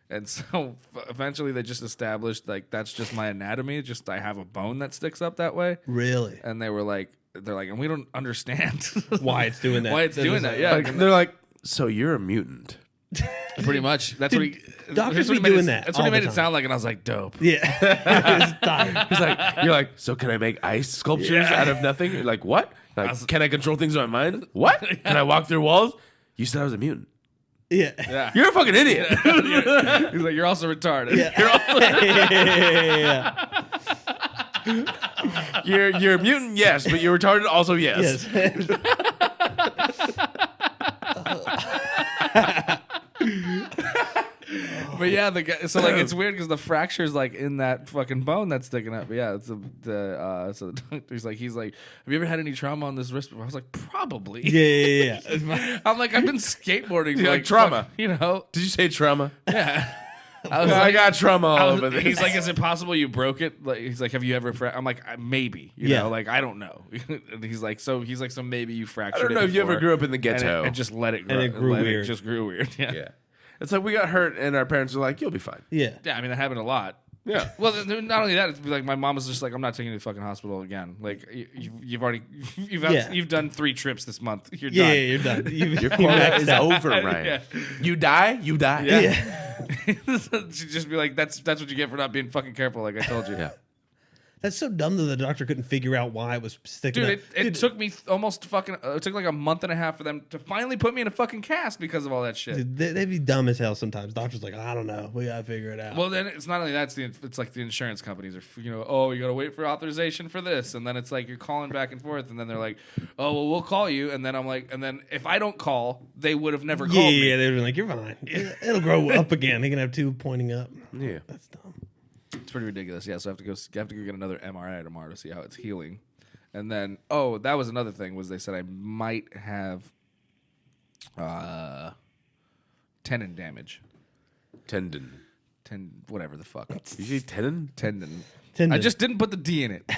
And so eventually they just established like that's just my anatomy. Just I have a bone that sticks up that way. Really? And they're like, and we don't understand Why it's doing that. why it's doing that. Yeah, Like, they're like, so you're a mutant. pretty much. That's what he. doctors here's what be he made doing it, that That's what all he made the it time. sound like, and I was like, dope. Yeah. It's tired. He's like, you're like, so can I make ice sculptures out of nothing? You're like, what? Like, can I control things with my mind? What? Can I walk through walls? You said I was a mutant. Yeah. Yeah. You're a fucking idiot. He's like, you're also retarded. Yeah. You're a mutant, yes, but you're retarded also, yes. Yes. But yeah, the guy. So like, it's weird because the fracture's like in that fucking bone that's sticking up. But yeah, it's so the doctor's like, he's like, have you ever had any trauma on this wrist before? I was like, probably. Yeah. I'm like, I've been skateboarding. For You're like like, trauma. fuck, you know? Did you say trauma? Yeah. I was I got trauma all over this. He's like, is it possible you broke it? Like, he's like, have you ever? I'm like, maybe. You know, like I don't know. And he's like, so maybe you fractured. I don't know it if you ever before, grew up in the and ghetto. and just let it grow. And it grew weird. It just grew weird. Yeah. Yeah. It's like we got hurt and our parents were like, you'll be fine. Yeah. Yeah, I mean that happened a lot. Yeah. Well, not only that, it's like my mom was just like, I'm not taking you to the fucking hospital again. Like you've already you've done 3 trips this month. You're Yeah, done. you're done. Your quota is over, Ryan. Yeah. You die, you die. Yeah. She'd just be like, that's what you get for not being fucking careful, like I told you. Yeah. That's so dumb that the doctor couldn't figure out why it was sticking Dude, up. it took me almost fucking. It took like a month and a half for them to finally put me in a fucking cast because of all that shit. Dude, they'd be dumb as hell sometimes. Doctors like, I don't know. We gotta figure it out. Well, then it's not only that; it's like the insurance companies are, oh, you gotta wait for authorization for this, and then it's like you're calling back and forth, and then they're like, oh, well, we'll call you, and then I'm like, and then if I don't call, they would have never called me. Yeah, they'd be like, you're fine. It'll grow up again. He can have 2 pointing up. Yeah. That's dumb. It's pretty ridiculous. Yeah, so I have to go get another MRI tomorrow to see how it's healing, and then that was another thing was they said I might have tendon damage. Tendon. Whatever the fuck. You say tendon? Tendon. Tendon. I just didn't put the D in it.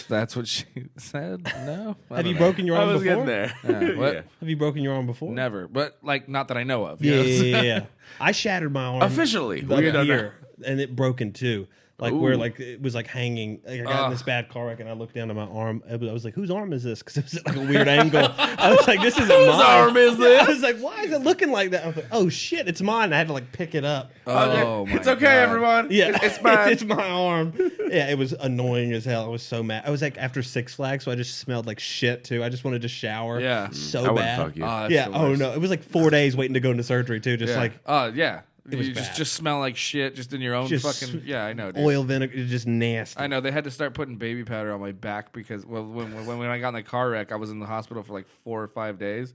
That's what she said. No. Have you broken your I arm was before? getting there. What? Yeah. Have you broken your arm before? Never, but like not that I know of. Yeah, you know? yeah. I shattered my arm. Officially. the other We don't know. year. and it broke in two. Like where like it was like hanging. Like I got in this bad car wreck and I looked down at my arm. I was like, "Whose arm is this?" Because it was at like a weird angle. I was like, "This isn't mine." Whose arm is this? I was like, "Why is it looking like that?" I was like, "Oh shit, it's mine." I had to like pick it up. Oh my It's okay, God. everyone. Yeah, it's mine. it's my arm. Yeah, it was annoying as hell. I was so mad. I was like after Six Flags, so I just smelled like shit too. I just wanted to shower. Yeah. so I wouldn't bad. fuck you. That's Yeah. the Oh worst. no, it was like 4 days waiting to go into surgery too. Just like yeah. was You bad. just smell like shit just in your own Just fucking. Yeah, I know, dude. oil vinegar, just nasty. I know they had to start putting baby powder on my back because when I got in the car wreck, I was in the hospital for like 4 or 5 days,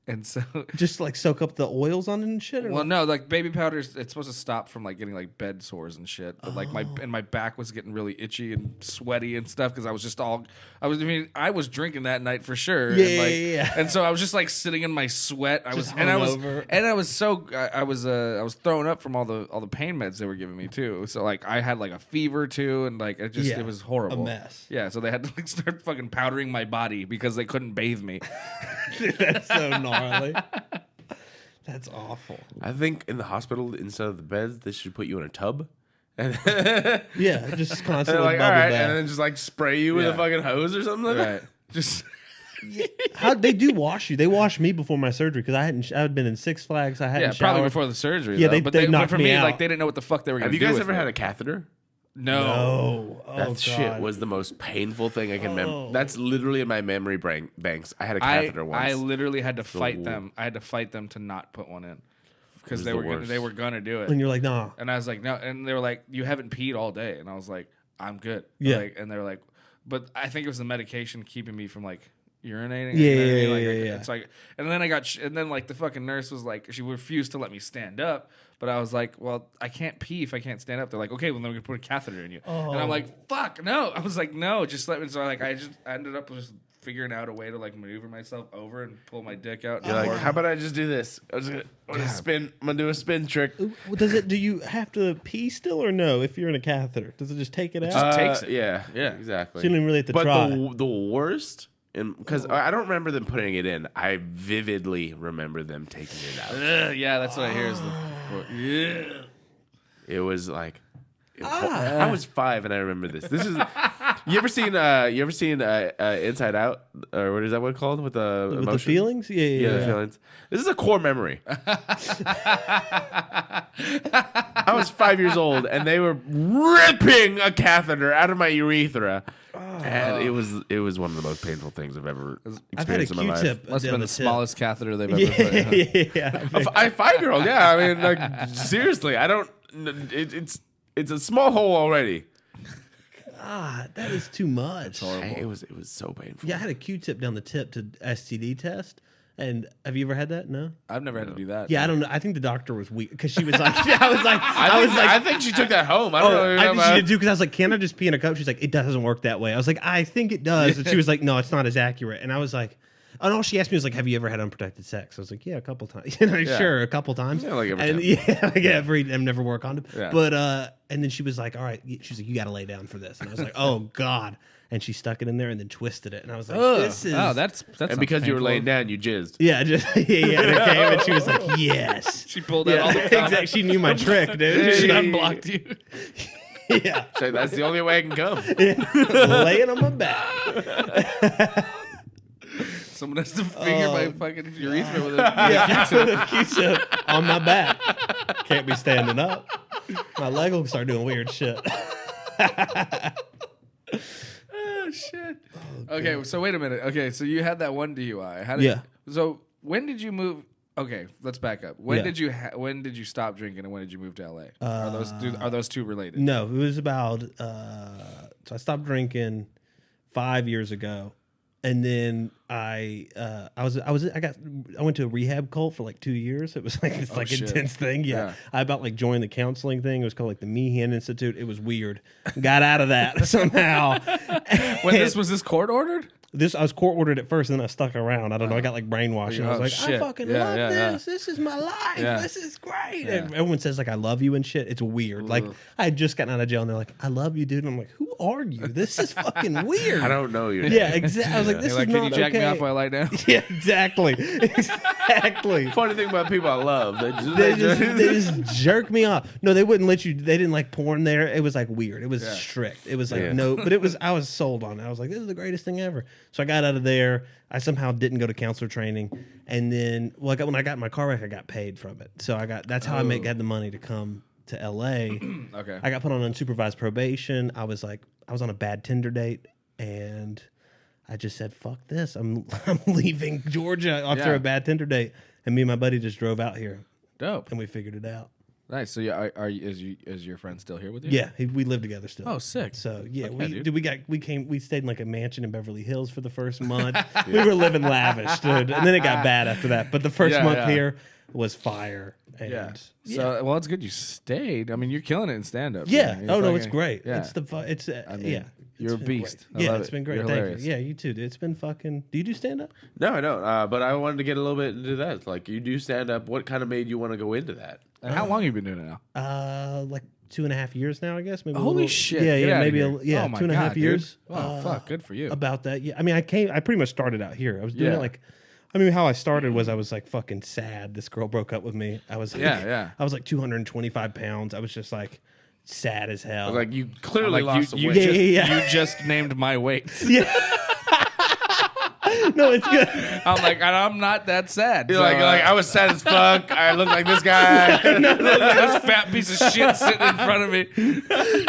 and so Just like soak up the oils on it and shit. Or well, no, like baby powder, it's supposed to stop from like getting like bed sores and shit. But like my back was getting really itchy and sweaty and stuff because I was just I was drinking that night for sure. Yeah, and, like, yeah. And so I was just like sitting in my sweat. I was throwing up from all the pain meds they were giving me too. So like I had like a fever too, and like it was horrible, a mess. Yeah, so they had to like start fucking powdering my body because they couldn't bathe me. That's so gnarly. That's awful. I think in the hospital, instead of the beds, they should put you in a tub. And Yeah, just they're constantly like, bubble all right, bath. and then just like spray you with a Yeah. fucking hose or something like Right. Just How they do wash you? They washed me before my surgery because I had been in Six Flags. I hadn't yeah, probably showered. before the surgery. Yeah, though. they but knocked for me me, out. like they didn't know what the fuck they were that. gonna Have you do. guys with ever me. had a catheter? No. No. Oh, That shit God. was the most painful thing I can Oh. remember. That's literally in my memory banks. I had a catheter once. I literally had to fight the- them. I had to fight them to not put one in because was they the were worst. they were gonna do it. And you're like, nah. And I was like, no. And they were like, you haven't peed all day. And I was like, I'm good. Yeah. Like, and they were like, but I think it was the medication keeping me from like urinating. Yeah, You know what I mean? yeah, Like, yeah. It's like, and then I got, and then like the fucking nurse was like, she refused to let me stand up. But I was like, well, I can't pee if I can't stand up. They're like, okay, well, then we're gonna put a catheter in you. And I'm like, fuck, no. I was like, no, just let me. So like, I ended up just figuring out a way to like maneuver myself over and pull my dick out. You're like, how about I just do this? I'm gonna do a spin trick. Do you have to pee still or no if you're in a catheter? Does it just take it out? just takes it. Yeah, Yeah. exactly. So you don't even really have to but try. the worst, because I don't remember them putting it in. I vividly remember them taking it out. Yeah, that's what I hear. Is yeah. It was like I was 5 and I remember this. This is you ever seen Inside Out, or what is that one called with the With emotion? the feelings? Yeah. The feelings. This is a core memory. I was 5 years old and they were ripping a catheter out of my urethra. And it was one of the most painful things I've ever I've had a experienced in my life. Q-tip. Must have down been the tip. smallest catheter they've ever put. Yeah, yeah. A 5-year-old, yeah. I mean, like seriously, I don't. It's a small hole already. God, that is too much. It was so painful. Yeah, I had a Q-tip down the tip to STD test. And have you ever had that? No. I've never had to do that. Yeah, I don't know. I think the doctor was weak because she was like, I I think she took that home. I don't know. I think she did too because I was like, can I just pee in a cup? She's like, it doesn't work that way. I was like, I think it does. And she was like, no, it's not as accurate. And I was like, and all she asked me was like, have you ever had unprotected sex? I was like, yeah, a couple times. Sure, a couple times. Yeah, like every and time. yeah, like every I've never wore a condom. Yeah. But and then she was like, all right, she's like, you got to lay down for this. And I was like, oh God. And she stuck it in there and then twisted it. And I was like, this is. Oh, that's And because you were laying down, you jizzed. Yeah, just yeah. And it came and she was like, yes. She pulled out all the Exactly. She knew my trick, dude. She unblocked you. Yeah. So that's the only way I can come. Laying on my back. Someone has to figure my fucking urethra with a With a Q-tip on my back. Can't be standing up. My leg will start doing weird shit. Oh shit. Okay, so wait a minute. Okay, so you had that one DUI. How did Yeah. So when did you move? Okay, let's back up. When Yeah. did you when did you stop drinking and when did you move to LA? Are those two related? No, it was about so I stopped drinking 5 years ago. And then I went to a rehab cult for like 2 years. It was like this shit. intense thing. Yeah. Yeah. I about like joined the counseling thing. It was called like the Meehan Institute. It was weird. Got out of that somehow. When was this court ordered? I was court ordered at first, and then I stuck around. I don't know. I got like brainwashed. And I was like, shit. I fucking Yeah, love yeah, this. This is my life. Yeah. This is great. Yeah. And everyone says like I love you and shit. It's weird. Like I had just gotten out of jail, and they're like, I love you, dude. And I'm like, who are you? This is fucking weird. I don't know you. Yeah, exactly. I was like, this You're like, is can not you jack okay. me off while I lie down? Yeah, exactly. Exactly. Funny thing about people I love, They just jerk me off. No, they wouldn't let you. They didn't like porn there. It was like weird. It was strict. It was like no, but it was. I was sold on it. I was like, this is the greatest thing ever. So I got out of there. I somehow didn't go to counselor training, and then when I got in my car wreck, I got paid from it. So I got that's how I had the money to come to L.A. Okay. I got put on unsupervised probation. I was on a bad Tinder date, and I just said, "Fuck this! I'm leaving Georgia after a bad Tinder date." And me and my buddy just drove out here, Dope. and we figured it out. Nice. So yeah, is your friend still here with you? Yeah, we live together still. Oh, sick. So yeah, Okay, we stayed in like a mansion in Beverly Hills for the first month. We were living lavish, dude, and then it got bad after that. But the first month here was fire. And Yeah. So well, it's good you stayed. I mean, you're killing it in stand up. yeah. Oh no, it's great. Yeah. It's it's I mean, yeah. you're a been beast. great. I Yeah, love it's it. been great. You're Thank hilarious. you. Yeah, you too. Dude. It's been fucking. Do you do stand up? No, I don't. But I wanted to get a little bit into that. Like, you do stand up. What kind of made you want to go into that? And how long have you been doing it now? Like 2.5 years now, I guess. Maybe. Holy shit. Yeah, Get yeah, outta maybe. here. Yeah, Oh my 2.5 God, years. dude. Oh fuck, good for you. About that. Yeah, I mean, I pretty much started out here. I was doing Yeah. it like. I mean, how I started was I was like fucking sad. This girl broke up with me. I was like, Yeah. I was like 225 pounds. I was just like sad as hell. Like, you clearly Like lost some you, weight. Yeah. you just named my weight. yeah. No, it's good. I'm like, I'm not that sad. You're So, like, I was sad as fuck. I look like this guy. this fat piece of shit sitting in front of me.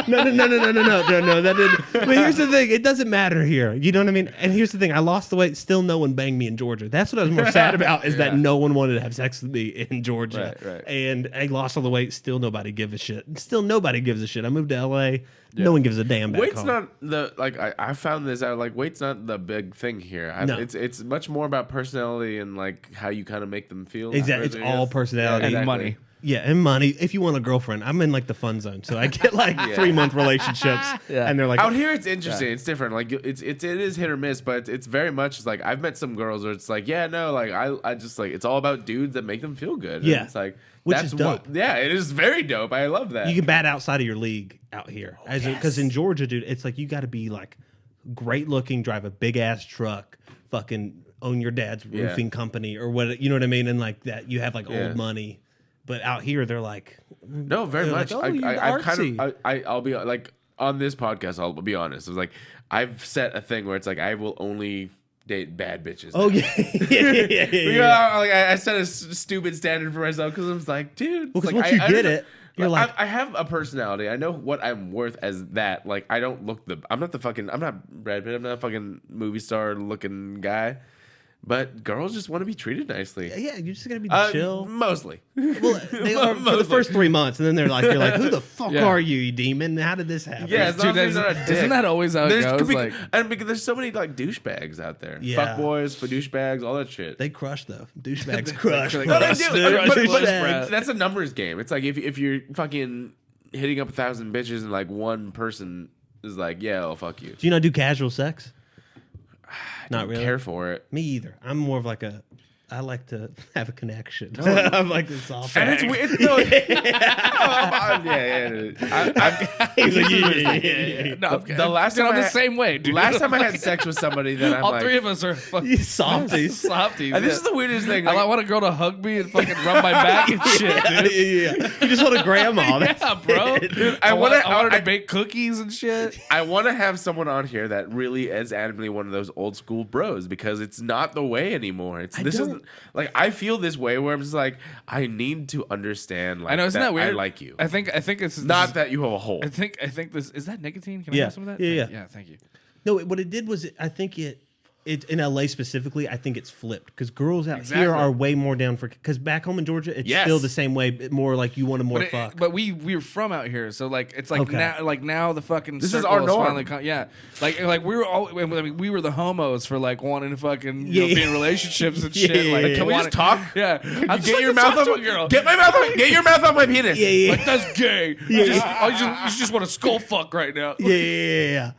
No. That didn't. But here's the thing: it doesn't matter here. You know what I mean? And here's the thing: I lost the weight. Still, no one banged me in Georgia. That's what I was more sad about. Is that no one wanted to have sex with me in Georgia. Right. And I lost all the weight. Still, nobody gives a shit. Still, nobody gives a shit. I moved to LA. No one gives a damn. Back Weight's home. not the I found this out. Like, weight's not the big thing here. No. It's much more about personality and like how you kind of make them feel. Exactly. It's all personality. And money. Yeah, and money. If you want a girlfriend, I'm in like the fun zone, so I get like 3-month relationships, and they're like, Out here, it's interesting. It's different. Like, it is hit or miss, but it's very much like I've met some girls where it's like, like I just like it's all about dudes that make them feel good. Yeah. And it's like Which that's is dope. it is very dope. I love that. you can bat outside of your league out here, because in Georgia, dude, it's like you got to be like great looking, drive a big ass truck, fucking own your dad's roofing company or what, you know what I mean, and like that you have like old money. But out here, they're like, No, very they're much. like, oh, you're I've kind artsy. of, I'll be like on this podcast. I'll be honest. It's like I've set a thing where it's like I will only date bad bitches. oh now. yeah. You know, like I set a stupid standard for myself because I was like, dude. Well, 'cause like, once you I get don't- it, you're like, I have a personality. I know what I'm worth as that. Like, I don't look I'm not Brad Pitt. I'm not a fucking movie star looking guy. But girls just want to be treated nicely. yeah, you just gotta be chill. Mostly. Well, they are for the first 3 months, and then you're like, who the fuck are you, you demon? How did this happen? Yeah, as long as you're not a dick. Isn't that always how it goes? Like, And because there's so many like douchebags out there. Yeah. Fuck boys for douchebags, all that shit. They crush though. Douchebags crush. They No, they crush. do. They crush But douchebags. that's a numbers game. It's like if you're fucking hitting up 1,000 bitches and like one person is like, yeah, I'll fuck you. Do you not do casual sex? I Not don't really. care for it. Me either. I'm more of like I like to have a connection. I'm like the soft. And it's weird. No, He's like, yeah. no, The last dude, time I'm I the had- same way, dude. Last time I had sex with somebody, then I'm all like, three of us are fucking You softies. softies. and this is the weirdest thing. I Like, want a girl to hug me and fucking rub my back and shit, dude. Yeah. You just want a grandma. That's Yeah, bro. it. I want her I- to bake cookies and shit. I want to have someone on here that really is adamantly one of those old school bros because it's not the way anymore. This don't- isn't like I feel this way where I'm just like I need to understand. Like, I know, isn't that weird? I like you. I think it's Not that you have a hole. I think this is that nicotine. Can I Yeah. have some of that? Yeah. Yeah. Thank you. No, what it did was I think it in LA specifically, I think it's flipped because girls out Exactly. here are way more down for. Because back home in Georgia, it's Yes. still the same way. More like you want to more fuck. But we were from out here, so like it's like Okay. now the fucking This is circle our norm. finally yeah, like we were all I mean, we were the homos for like wanting to fucking Yeah. be in relationships and Yeah, shit. yeah, Like, yeah. Can we wanted- just talk? Yeah, I Get your mouth off off a girl. Get your mouth off my penis. Yeah. Like that's gay. You just want to skull fuck right now. Yeah.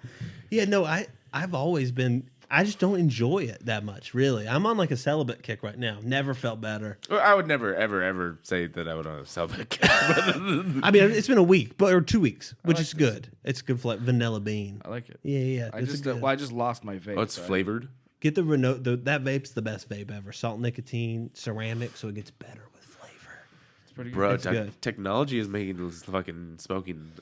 No, I've always been I just don't enjoy it that much, really. I'm on like a celibate kick right now. Never felt better. Well, I would never, ever say that I would on a Celtic. I mean, it's been a week, or 2 weeks, which is good. It's good for like vanilla bean. I like it. Yeah. I just lost my vape. Oh, it's flavored. Get that vape's the best vape ever. Salt, nicotine, ceramic, so it gets better with flavor. It's pretty good. Bro, It's good. technology is making this fucking smoking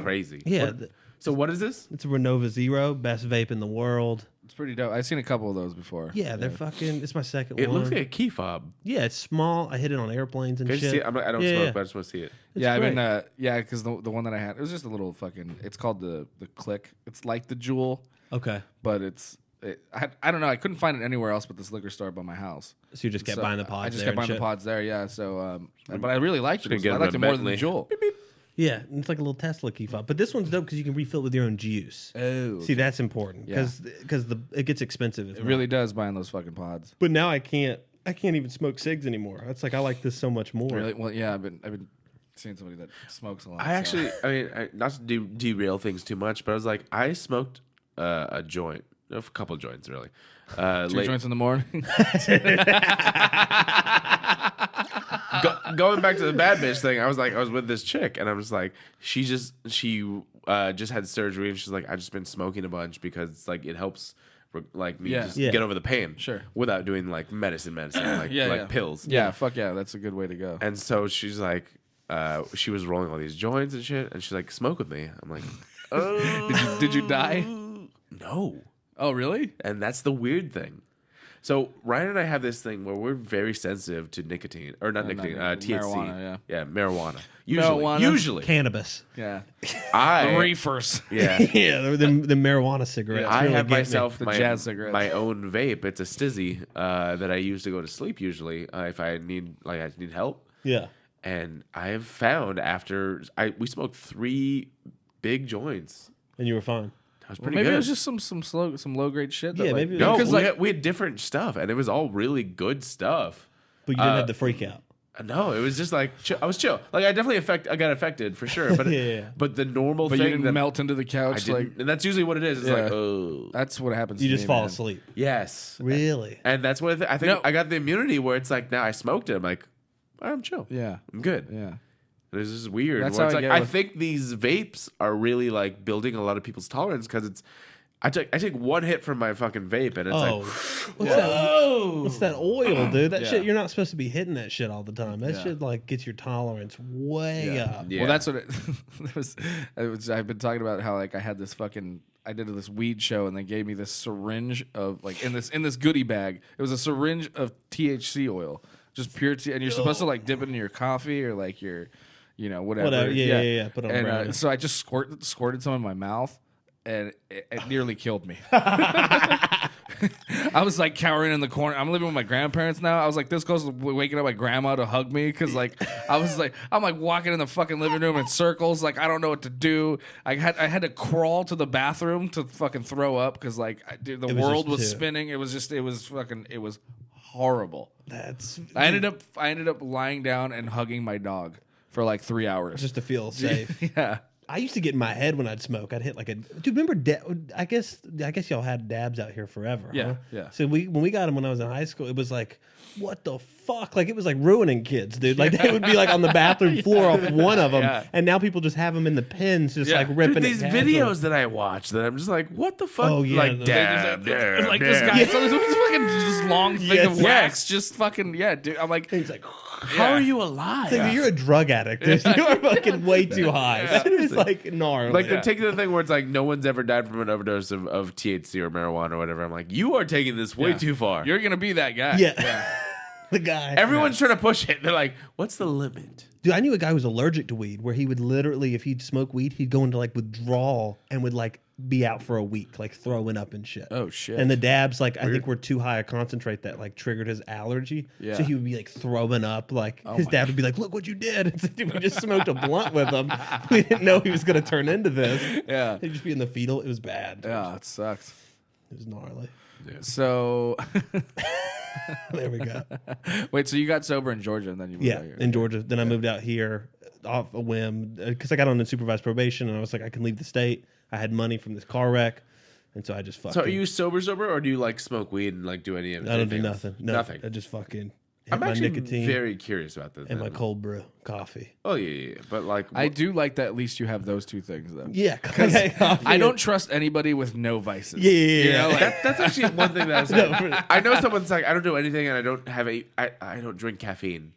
crazy. Yeah. So what is this? It's a Renova Zero, best vape in the world. It's pretty dope. I've seen a couple of those before. Yeah, they're fucking. It's my second It one. looks like a key fob. Yeah, it's small. I hit it on airplanes and Can you shit. see it? I don't Yeah, smoke, yeah. but I just want to see it. It's yeah, great. I mean, because the one that I had, it was just a little fucking. It's called the Click. It's like the Jewel, Okay, but I don't know. I couldn't find it anywhere else but this liquor store by my house. so you just kept buying the pods. I just there kept buying and the shit? pods there. Yeah. So, but I really liked it. Should've get I it liked it on more than the Bentley. Jewel. Yeah, and it's like a little Tesla key fob. But this one's dope because you can refill it with your own juice. Oh, See, that's important Yeah. because it gets expensive. it really does buying those fucking pods. But now I can't even smoke cigs anymore. It's like I like this so much more. Really? Well, yeah. I've been seeing somebody that smokes a lot. I actually, not to derail things too much, but I was like, I smoked a joint, a couple joints really. two joints in the morning. Going back to the bad bitch thing, I was with this chick, and I was like, she just had surgery, and she's like, I just been smoking a bunch because like it helps. Like me just Yeah. get over the pain, Sure. without doing like medicine, like Yeah. pills. Yeah, fuck yeah, that's a good way to go. And so she's like, she was rolling all these joints and shit, and she's like, smoke with me. I'm like, oh, Did you die? no. Oh, really? And that's the weird thing. So Ryan and I have this thing where we're very sensitive to nicotine, or not nicotine, THC. marijuana, yeah, marijuana. Marijuana. Usually, Cannabis. Yeah. I Reefers. yeah. Yeah, the marijuana cigarettes. I really have get me. myself The my, jazz cigarettes. my own vape. It's a stizzy that I use to go to sleep usually if I need help. Yeah. And I have found after we smoked 3 big joints. And you were fine. That was Well, pretty maybe good. it was just some low grade shit. That, Yeah, like, maybe- no, because we had different stuff, and it was all really good stuff. But you didn't have the freak out. No, it was just like I was chill. Like I definitely I got affected for sure, but Yeah. but the normal but thing you didn't that melt into the I couch. didn't, Like and that's usually what it is. It's Yeah. like oh that's what happens. You to just me, fall man. asleep. yes, Really? and that's what I think. No. I got the immunity where it's like now I smoked it. I'm like I'm chill. Yeah. I'm good. Yeah. This is weird. That's where how it's I like get I with- think these vapes are really like building a lot of people's tolerance because it's. I take one hit from my fucking vape and it's Oh, like what's that oil, dude? That Yeah. shit, you're not supposed to be hitting that shit all the time. That Yeah. shit like gets your tolerance way up. Yeah. Well, that's what it was. I've been talking about how like I had this fucking. I did this weed show and they gave me this syringe of like in this goodie bag. It was a syringe of THC oil, just pure and you're supposed to like dip it in your coffee or like your, whatever. Whatever. Yeah. Put on And brownie. so I just squirted some in my mouth, and it nearly killed me. I was like cowering in the corner. I'm living with my grandparents now. I was like this close to waking up my grandma to hug me because like I'm like walking in the fucking living room in circles. Like I don't know what to do. I had to crawl to the bathroom to fucking throw up because like the was world just was too- spinning. It was horrible. That's I ended up lying down and hugging my dog for like 3 hours. just to feel safe. Yeah. I used to get in my head when I'd smoke. I'd hit like a dude. Remember, I guess y'all had dabs out here forever. Yeah, huh? yeah. So when we got them when I was in high school, it was like, what the fuck? Like it was like ruining kids, dude. Like they would be like on the bathroom floor off one of them, Yeah. and now people just have them in the pens, just Yeah. like ripping Dude, it these casually. videos that I watch that I'm just like, what the fuck? Oh, yeah, like the- dab, Like dab, this dab. guy, so this fucking just long thing Yes. of wax, just fucking dude. I'm like, He's like, How are you alive? it's like, you're a drug addict. Dude. You are fucking way too high. It's like gnarly. Like they're taking the thing where it's like no one's ever died from an overdose of THC or marijuana or whatever. I'm like, you are taking this way too far. you're gonna be that guy. yeah. The guy. Everyone's trying to push it. They're like, what's the limit? Dude, I knew a guy who was allergic to weed where he would literally, if he'd smoke weed, he'd go into like withdrawal and would like be out for a week, like throwing up and shit. Oh, shit. And the dabs, like, I think were too high a concentrate that like triggered his allergy. Yeah. So he would be like throwing up. Like his dad would be like, look what you did. It's like, dude, we just smoked a blunt with him. We didn't know he was going to turn into this. Yeah. He'd just be in the fetal. It was bad. Yeah, it sucks. It was gnarly. So, There we go. wait, so you got sober in Georgia and then you moved Yeah, out here? in Georgia. Then I moved out here off a whim because I got on unsupervised probation and I was like, I can leave the state. I had money from this car wreck. And so I just fucking. So are you sober, or do you like smoke weed and like do any of it? I don't do nothing. No, Nothing. I just fucking. I'm my actually nicotine very curious about this. and my cold brew coffee. Oh yeah. But like, I do like that. At least you have those two things, though. Yeah, I don't trust anybody with no vices. Yeah. You know, like, that's actually one thing that I was like, I know someone's like, I don't do anything and I don't have I don't drink caffeine.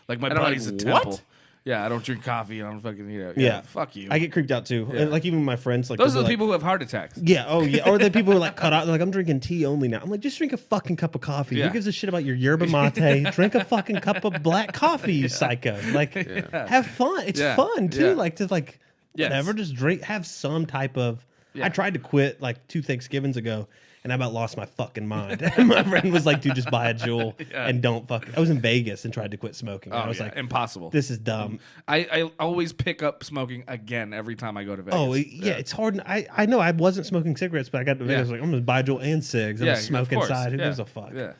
like my And I'm buddy's like, a temple. what? Yeah, I don't drink coffee. I don't fucking Yeah. Fuck you. I get creeped out too. Yeah. And like even my friends, like Those are they'll the be people who have heart attacks. Like, yeah, oh yeah, or the people who are like cut out. They're like, I'm drinking tea only now. I'm like, just drink a fucking cup of coffee. Yeah. Who gives a shit about your yerba mate? Drink a fucking cup of black coffee, you psycho. Like, have fun. It's fun too. Yeah. Like to like Yes. whatever. Just drink. Have some type of. Yeah. I tried to quit like 2 Thanksgivings ago. And I about lost my fucking mind. And my friend was like, dude, just buy a Juul and don't fuck. I was in Vegas and tried to quit smoking. And I was like, impossible. this is dumb. I always pick up smoking again every time I go to Vegas. Oh, yeah, it's hard. I know I wasn't smoking cigarettes, but I got to Vegas. I was like, I'm going to buy Juul and cigs. I'm going to smoke of course. inside. Who Yeah. gives a fuck? Yeah.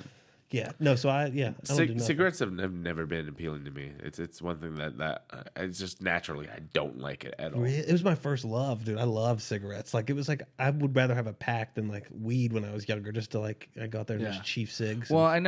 Yeah. No, so I don't do nothing. Cigarettes have never been appealing to me. It's one thing that it's just naturally I don't like it at all. It was my first love, dude. I love cigarettes. Like, it was like, I would rather have a pack than like weed when I was younger, just to like, I go out there and just chief cigs. Well, I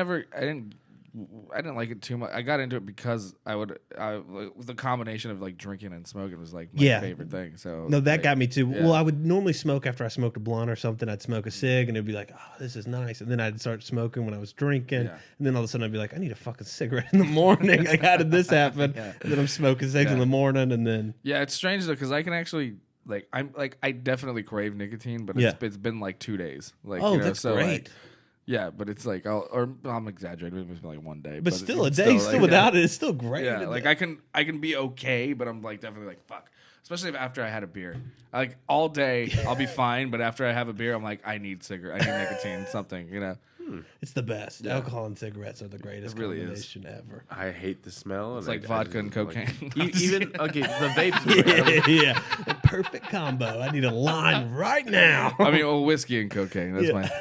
didn't like it too much. I got into it because the combination of like drinking and smoking was like my favorite thing. So no, that like, got me too. yeah. Well, I would normally smoke after I smoked a blunt or something. I'd smoke a cig and it'd be like, oh, this is nice. And then I'd start smoking when I was drinking. Yeah. And then all of a sudden I'd be like, I need a fucking cigarette in the morning. Like, how did this happen? And then I'm smoking cigs in the morning and then. Yeah, it's strange though because I can actually I definitely crave nicotine, but it's been like 2 days. Like, Oh, you know, that's so great. Like, yeah, but it's like I'm exaggerating. It's been like 1 day, But still, a it's day, like, still without it, it's still great. Yeah, like I can be okay, but I'm like definitely like fuck. Especially if after I had a beer, like all day I'll be fine, but after I have a beer, I'm like I need nicotine, something, you know. It's the best. Alcohol and cigarettes are the greatest It really is. combination ever. I hate the smell. It's like vodka and cocaine. Even the vapes. Yeah, the perfect combo. I need a line right now. I mean, well, whiskey and cocaine. That's my.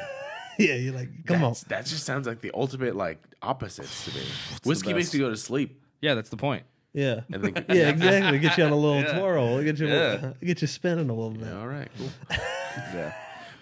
Yeah, you're like, come on. That just sounds like the ultimate like opposites to me. Whiskey makes you go to sleep. Yeah, that's the point. Yeah, And then yeah, exactly. Get you on a little twirl. Get you, Yeah. get you spinning a little bit. All right, cool. Yeah.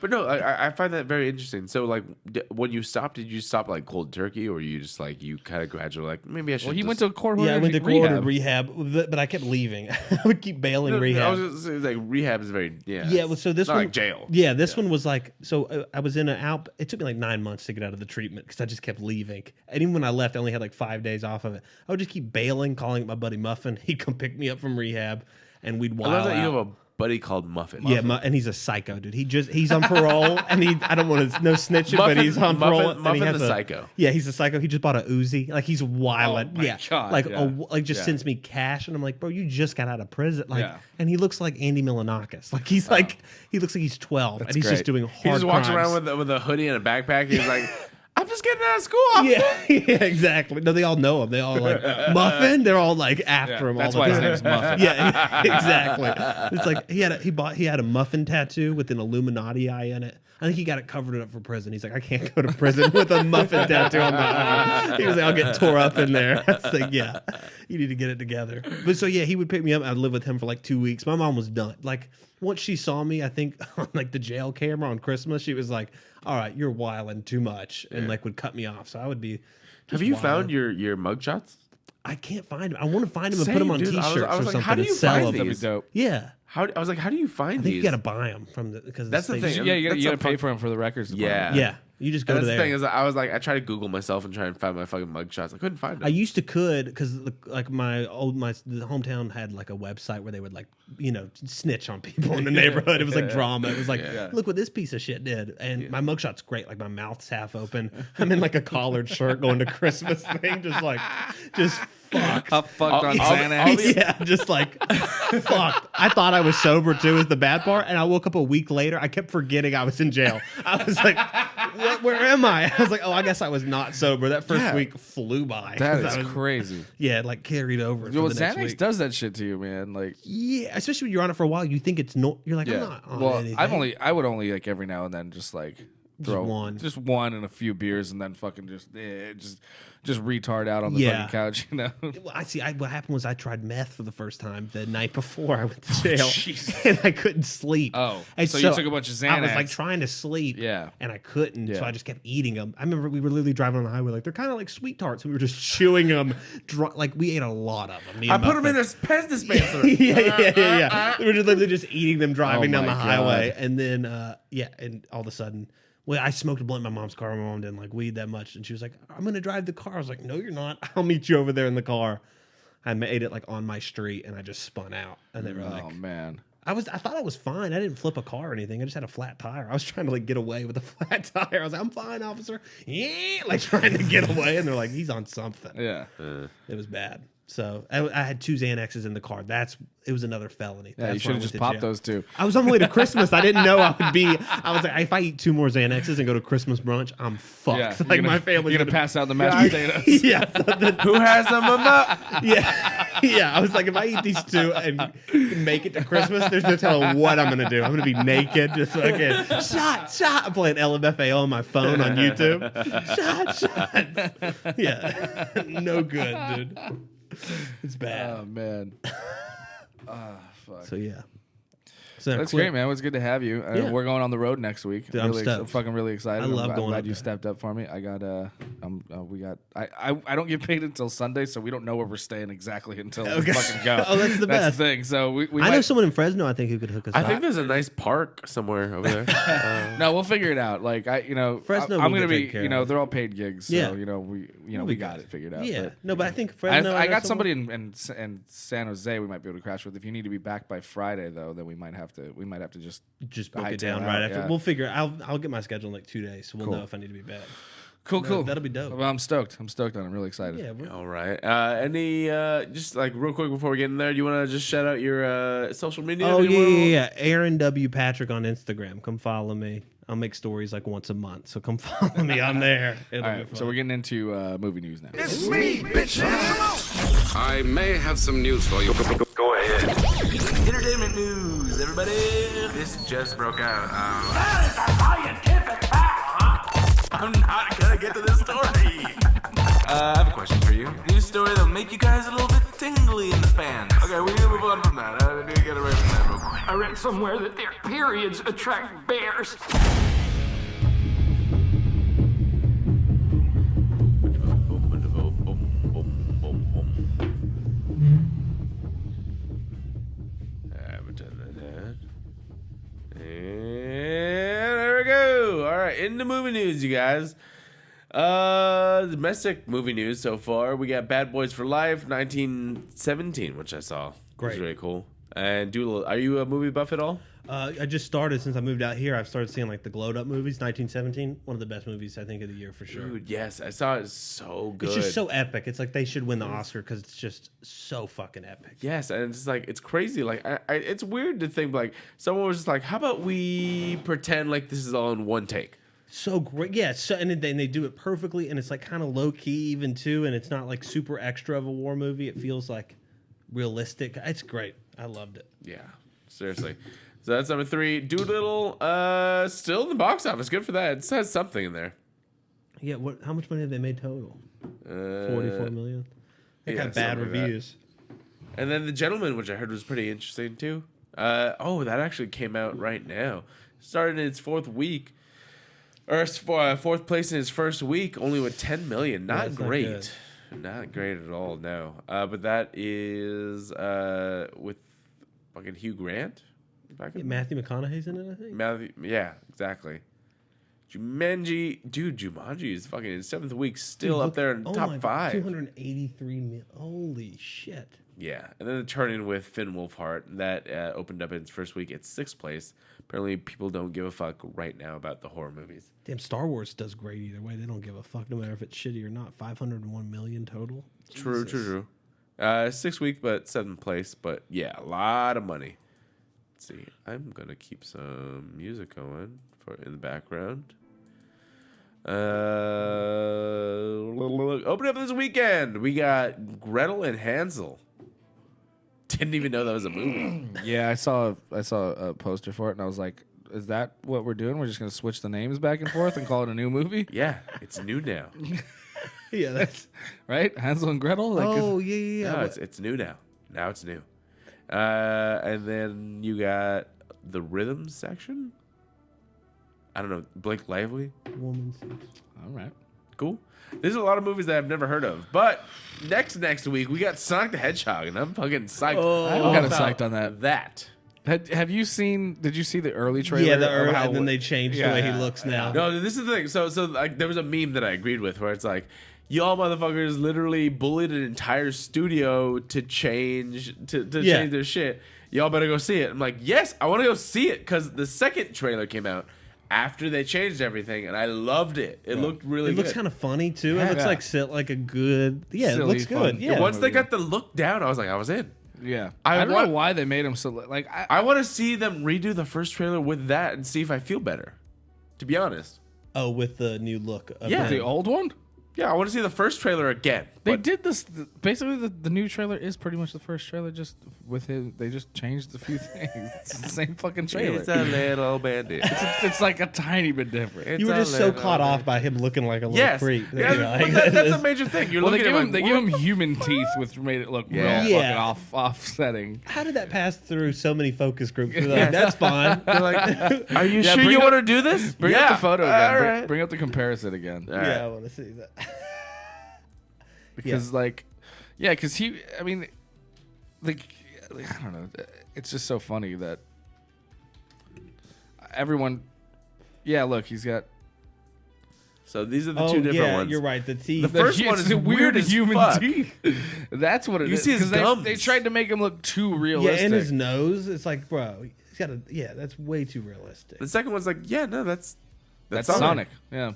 But no, I find that very interesting. So, like, when you stopped, did you stop like cold turkey, or you just like you kind of gradually like maybe I should? Well, he just... went to court. Yeah, I went to court or rehab, but I kept leaving. I would keep bailing No, rehab. I was just saying, like rehab is very Yeah, well, so this not one, like jail. Yeah, this one was like, so I was in an out. It took me like 9 months to get out of the treatment because I just kept leaving. And even when I left, I only had like 5 days off of it. I would just keep bailing, calling it my buddy Muffin. He'd come pick me up from rehab, and we'd I wild love that out. you have a buddy called Muffin. Yeah, and he's a psycho, dude. He's on parole, and I don't want to no snitching, but he's on parole. and he Muffin has the psycho. Yeah, he's a psycho. He just bought a Uzi. Like he's wildin'. Oh my yeah, God, like yeah. just sends me cash, and I'm like, bro, you just got out of prison. Like, Yeah. and he looks like Andy Milonakis. Like he's like he looks like he's 12, and he's great. just doing hard He just walks crimes. around with a hoodie and a backpack. He's like, I'm just getting out of school. Yeah, yeah, exactly. No, they all know him. They all like Muffin. They're all like after him. That's all why the his time. name's Muffin. Yeah, exactly. It's like he had a muffin tattoo with an Illuminati eye in it. I think he got it covered up for prison. He's like, I can't go to prison with a muffin tattoo on my arm. He was like, I'll get tore up in there. I was like, yeah, you need to get it together. But so yeah, he would pick me up. I'd live with him for like 2 weeks. My mom was done. Like once she saw me, I think on like the jail camera on Christmas, she was like, all right, you're wilding too much, and like would cut me off. So I would be. Have you wildin'. found your mugshots? I can't find him. I want to find him and Same, put him on dude. T-shirts I was or like, how something do and you sell find them. That'd be these? dope. Yeah, I was like, how do you find I think these? you got to buy them from because That's the thing. Yeah, you That's gotta a pay for him for the records. Yeah. Yeah, you just go And to that's there. the thing is, I was like, I tried to Google myself and try and find my fucking mugshots. I couldn't find them. I used to because like the hometown had like a website where they would like snitch on people in the neighborhood. It was like drama. It was like look what this piece of shit did, and my mugshot's great. Like my mouth's half open. I'm in like a collared shirt going to Christmas thing, just fucked. Up fucked on I'll Xanax. Yeah, just like fucked. I thought I was sober too, is the bad part. And I woke up a week later. I kept forgetting I was in jail. I was like, where am I? I was like, oh, I guess I was not sober. That first week flew by. That 'Cause is I was, crazy. yeah, it like carried over. Well, for the next Xanax week. does that shit to you, man. Like, Yeah, especially when you're on it for a while, you think it's no. You're like, I'm not on well, anything. I would only like every now and then just like just one and a few beers, and then fucking just retard out on the fucking couch, you know. Well, what happened was I tried meth for the first time the night before I went to jail, and I couldn't sleep. Oh, and so you took a bunch of Xanax. I was like trying to sleep, and I couldn't, so I just kept eating them. I remember we were literally driving on the highway, like they're kind of like sweet tarts, and we were just chewing them. Like we ate a lot of them. I put them in a pen dispenser. yeah. We were just literally just eating them driving down the highway, and then and all of a sudden. Well, I smoked a blunt in my mom's car. My mom didn't like weed that much. And she was like, I'm going to drive the car. I was like, no, you're not. I'll meet you over there in the car. I made it like on my street and I just spun out. And they were like, oh, man. I thought I was fine. I didn't flip a car or anything. I just had a flat tire. I was trying to like get away with a flat tire. I was like, I'm fine, officer. Yeah. Like trying to get away. And they're like, he's on something. Yeah. It was bad. So I had 2 Xanaxes in the car. It was another felony. Yeah, you should have just popped those 2. I was on the way to Christmas. I didn't know I would be. I was like, if I eat 2 more Xanaxes and go to Christmas brunch, I'm fucked. Yeah, like my family's you're gonna pass out the mashed potatoes. Yeah. Who has them up? Yeah. I was like, if I eat these 2 and make it to Christmas, there's no telling what I'm gonna do. I'm gonna be naked, just fucking shot. I'm playing LMFAO on my phone on YouTube. Shot. Yeah. No good, dude. It's bad. Oh man. Fuck. So yeah. So that's great, man. It was good to have you. We're going on the road next week. Dude, I'm fucking really excited. I love going. I'm glad you stepped up for me. I don't get paid until Sunday, so we don't know where we're staying exactly until we fucking go. Oh, that's the best. That's the thing. So we I know someone in Fresno. I think who could hook us up. I think there's a nice park somewhere over there. No, we'll figure it out. Like Fresno. I'm gonna be. They're all paid gigs. So, Yeah. we got it figured out. Yeah. But I think Fresno. I got somebody in San Jose. We might be able to crash with. If you need to be back by Friday, though, then we might have to just book it down hightail right out, after. yeah. We'll figure. I'll get my schedule in like 2 days, so we'll Cool. know if I need to be back. Cool. That'll be dope. Well, I'm stoked. I'm really excited. Yeah. All right. Any just like real quick before we get in there, do you want to just shout out your social media? Oh yeah. Aaron W. Patrick on Instagram. Come follow me. I'll make stories like once a month, so come follow me on there. All right, so we're getting into movie news now. It's me, bitches! I may have some news for you. Go ahead. Entertainment news, everybody. This just broke out. That is a scientific fact, huh? I'm not gonna get to this story. I have a question for you. News story that'll make you guys a little bit tingly in the fans. Okay, we need to move on from that. I need to get away from that real quick. I read somewhere that their periods attract bears. And there we go. All right, into movie news, you guys. Domestic movie news so far. We got Bad Boys for Life, 1917, which I saw. Great. Which is really cool. And Doodle, are you a movie buff at all? I just started since I moved out here. I've started seeing like the glowed up movies. 1917, one of the best movies I think of the year for sure. Dude, yes, I saw it. It's so good. It's just so epic. It's like they should win the Oscar because it's just so fucking epic. Yes, and it's like it's crazy. Like it's weird to think like someone was just like, how about we pretend like this is all in one take? So great, yeah. So and then they do it perfectly, and it's like kind of low key even too, and it's not like super extra of a war movie. It feels like realistic. It's great. I loved it. Yeah, seriously. So that's number 3. Doolittle, still in the box office. Good for that. It has something in there. Yeah. What? How much money have they made total? 44 million. They yeah, got bad something like that. reviews. And then The Gentleman, which I heard was pretty interesting too. That actually came out right now. Started in its 4th week. Or 4th place in its first week, only with 10 million. Not That's not great. good. Not great at all, no. But that is with fucking Hugh Grant. Yeah, Matthew McConaughey's in it, I think. Yeah, exactly. Jumanji is fucking in 7th week, still up there in top 5. 283 million. Holy shit. Yeah, and then the turn-in with Finn Wolfhard that opened up in its first week at 6th place. Apparently, people don't give a fuck right now about the horror movies. Damn, Star Wars does great either way. They don't give a fuck no matter if it's shitty or not. 501 million total. True. 6th week, but 7th place. But yeah, a lot of money. Let's see. I'm gonna keep some music going in the background. Open up this weekend. We got Gretel and Hansel. Didn't even know that was a movie. Yeah, I saw a poster for it, and I was like, is that what we're doing? We're just gonna switch the names back and forth and call it a new movie, Yeah, it's new now. Yeah, that's. right? Hansel and Gretel. Like, Oh yeah. No, it's new now. Now it's new. And then you got the rhythm section. I don't know, Blake Lively. Woman. all right. Cool. There's a lot of movies that I've never heard of. But next week we got Sonic the Hedgehog, and I'm fucking psyched. I'm kind of about psyched on that. That. Have you seen? Did you see the early trailer? Yeah, the of early, how- and then they changed Yeah, the way he yeah, looks now. No, this is the thing. So like there was a meme that I agreed with where it's like, y'all motherfuckers literally bullied an entire studio to change change their shit. Y'all better go see it. I'm like, yes, I want to go see it because the second trailer came out after they changed everything, and I loved it. It looked really It good. looks kind of funny too. It looks Yeah. like like a good. Yeah, it Silly, looks good. fun. Yeah. Once they got the look down, I was like, I was in. Yeah, I I don't want- know why they made him so like. I want to see them redo the first trailer with that and see if I feel better. To be honest. Oh, with the new look. Of Yeah. him. the old one. Yeah, I want to see the first trailer again. They But did this. Basically, the new trailer is pretty much the first trailer, just with him. They just changed a few things. It's the same fucking trailer. it's a little bandit. It's like a tiny bit different. You were just so caught off by him looking like a little Yes. creep. Yeah, You know, but like, that's a major thing. You're Well, they looking give at him him. they give him human teeth, which made it look Yeah. real Yeah. fucking offsetting. How did that pass through so many focus groups? They're like, that's fine. They're like, are you Yeah, sure bring you up- want to do this? Bring yeah. up the photo again. All Bring- right. Bring up the comparison again. All right. Yeah, I want to see that. Because because he, I mean, like, I don't know. It's just so funny that everyone. Yeah, look, he's got So these are the two different ones. you're right. The teeth. The first it's one is the weird as human fuck. teeth. That's what it is. You see his 'Cause gums. They tried to make him look too yeah, realistic. and his nose. It's like, bro, he's got a. Yeah, that's way too realistic. The second one's like, yeah, no, that's That's Sonic. Yeah.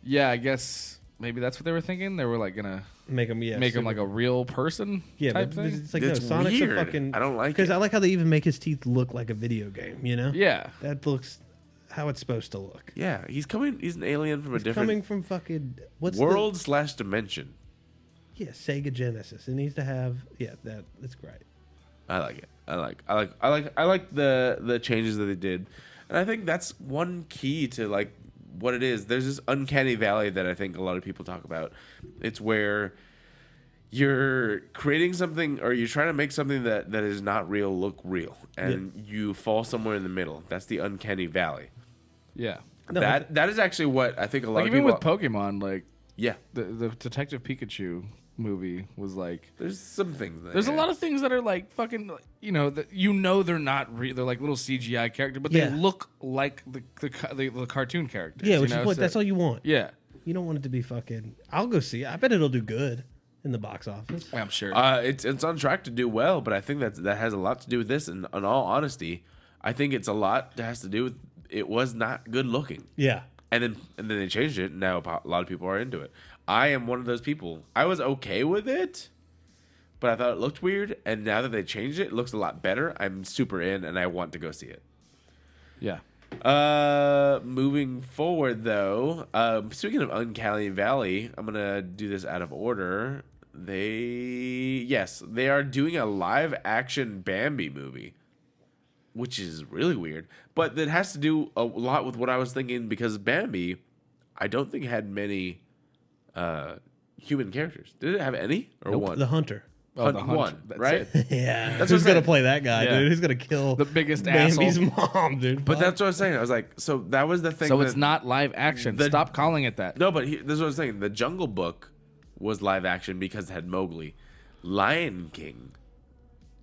Yeah, I guess maybe that's what they were thinking. They were like gonna Make him, make him like a real person. yeah, type but thing. it's like It's no, Sonic's weird. a fucking. I don't like because it. I like how they even make his teeth look like a video game. You know, Yeah. that looks how it's supposed to look. Yeah, he's coming. He's an alien from a different Coming from fucking what's world / dimension. The, yeah, Sega Genesis. It needs to have that's great. I like it. I like the changes that they did, and I think that's one key to like what it is. There's this uncanny valley that I think a lot of people talk about. It's where you're creating something or you're trying to make something that is not real look real, and you fall somewhere in the middle. That's the uncanny valley. Yeah. No, that is actually what I think a lot Like of even people. with Pokemon, like Yeah, the Detective Pikachu movie was like. there's some things. There's a lot of things that are like fucking, they're not real. They're like little CGI characters, but they Yeah. look like the cartoon characters. Yeah, which you know? is what So- that's all you want. Yeah, You don't want it to be fucking. I'll go see it. I bet it'll do good in the box office. I'm sure. It's on track to do well, but I think that has a lot to do with this. And in all honesty, I think it's a lot that has to do with it was not good looking, Yeah. and then they changed it. And now a lot of people are into it. I am one of those people. I was okay with it, but I thought it looked weird. And now that they changed it, it looks a lot better. I'm super in, and I want to go see it. yeah. Moving forward though, speaking of Uncanny Valley, I'm gonna do this out of order. They are doing a live action Bambi movie, which is really weird. But that has to do a lot with what I was thinking because Bambi, I don't think had many human characters. Did it have any or one? The hunter. Oh, the one, That's right? it. Yeah. That's Who's what I'm gonna saying. play that guy, Yeah. dude? Who's gonna kill The biggest Bambi's asshole. mom, dude? But that's what I was saying. I was like, so that was the thing. So that- it's not live action. The- Stop calling it that. No, but this is what I was saying. The Jungle Book was live action because it had Mowgli. Lion King,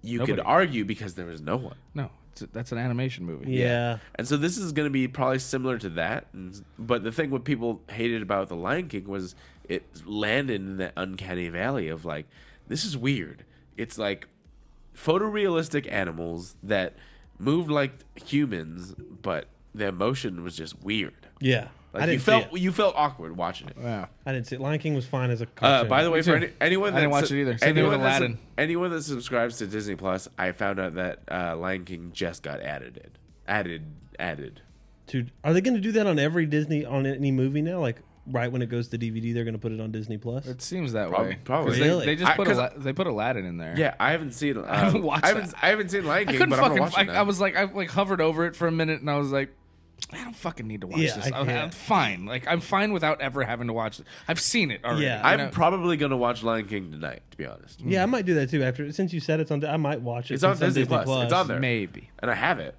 you could Nobody. argue because there was no one. No, that's an animation movie. Yeah. And so this is going to be probably similar to that. But the thing what people hated about The Lion King was it landed in that uncanny valley of like, this is weird. It's like photorealistic animals that moved like humans, but the emotion was just weird. Yeah. Like I didn't you felt awkward watching it. Yeah. I didn't see it. Lion King was fine as a cartoon. By the way, Me for too. anyone I didn't that watch it either. Same thing with Aladdin. Anyone that subscribes to Disney Plus, I found out that Lion King just got added. Dude, are they going to do that on every Disney on any movie now? Like right when it goes to DVD, they're going to put it on Disney Plus? It seems that Probably- way. probably. 'Cause Really? They just put I- put Aladdin in there. Yeah, I haven't seen. I haven't watched that. I haven't seen Lion I King, couldn't but I'm gonna fucking. watch it now. I was like, I like hovered over it for a minute, and I was like, I don't fucking need to watch Yeah, this. I I'm can't. fine. Like I'm fine without ever having to watch it. I've seen it already. Yeah. you I'm know? probably gonna watch Lion King tonight. To be honest, Yeah, I might do that too. Since you said it's on, I might watch it. It's on since Disney Plus. It's on there, maybe. and I have it.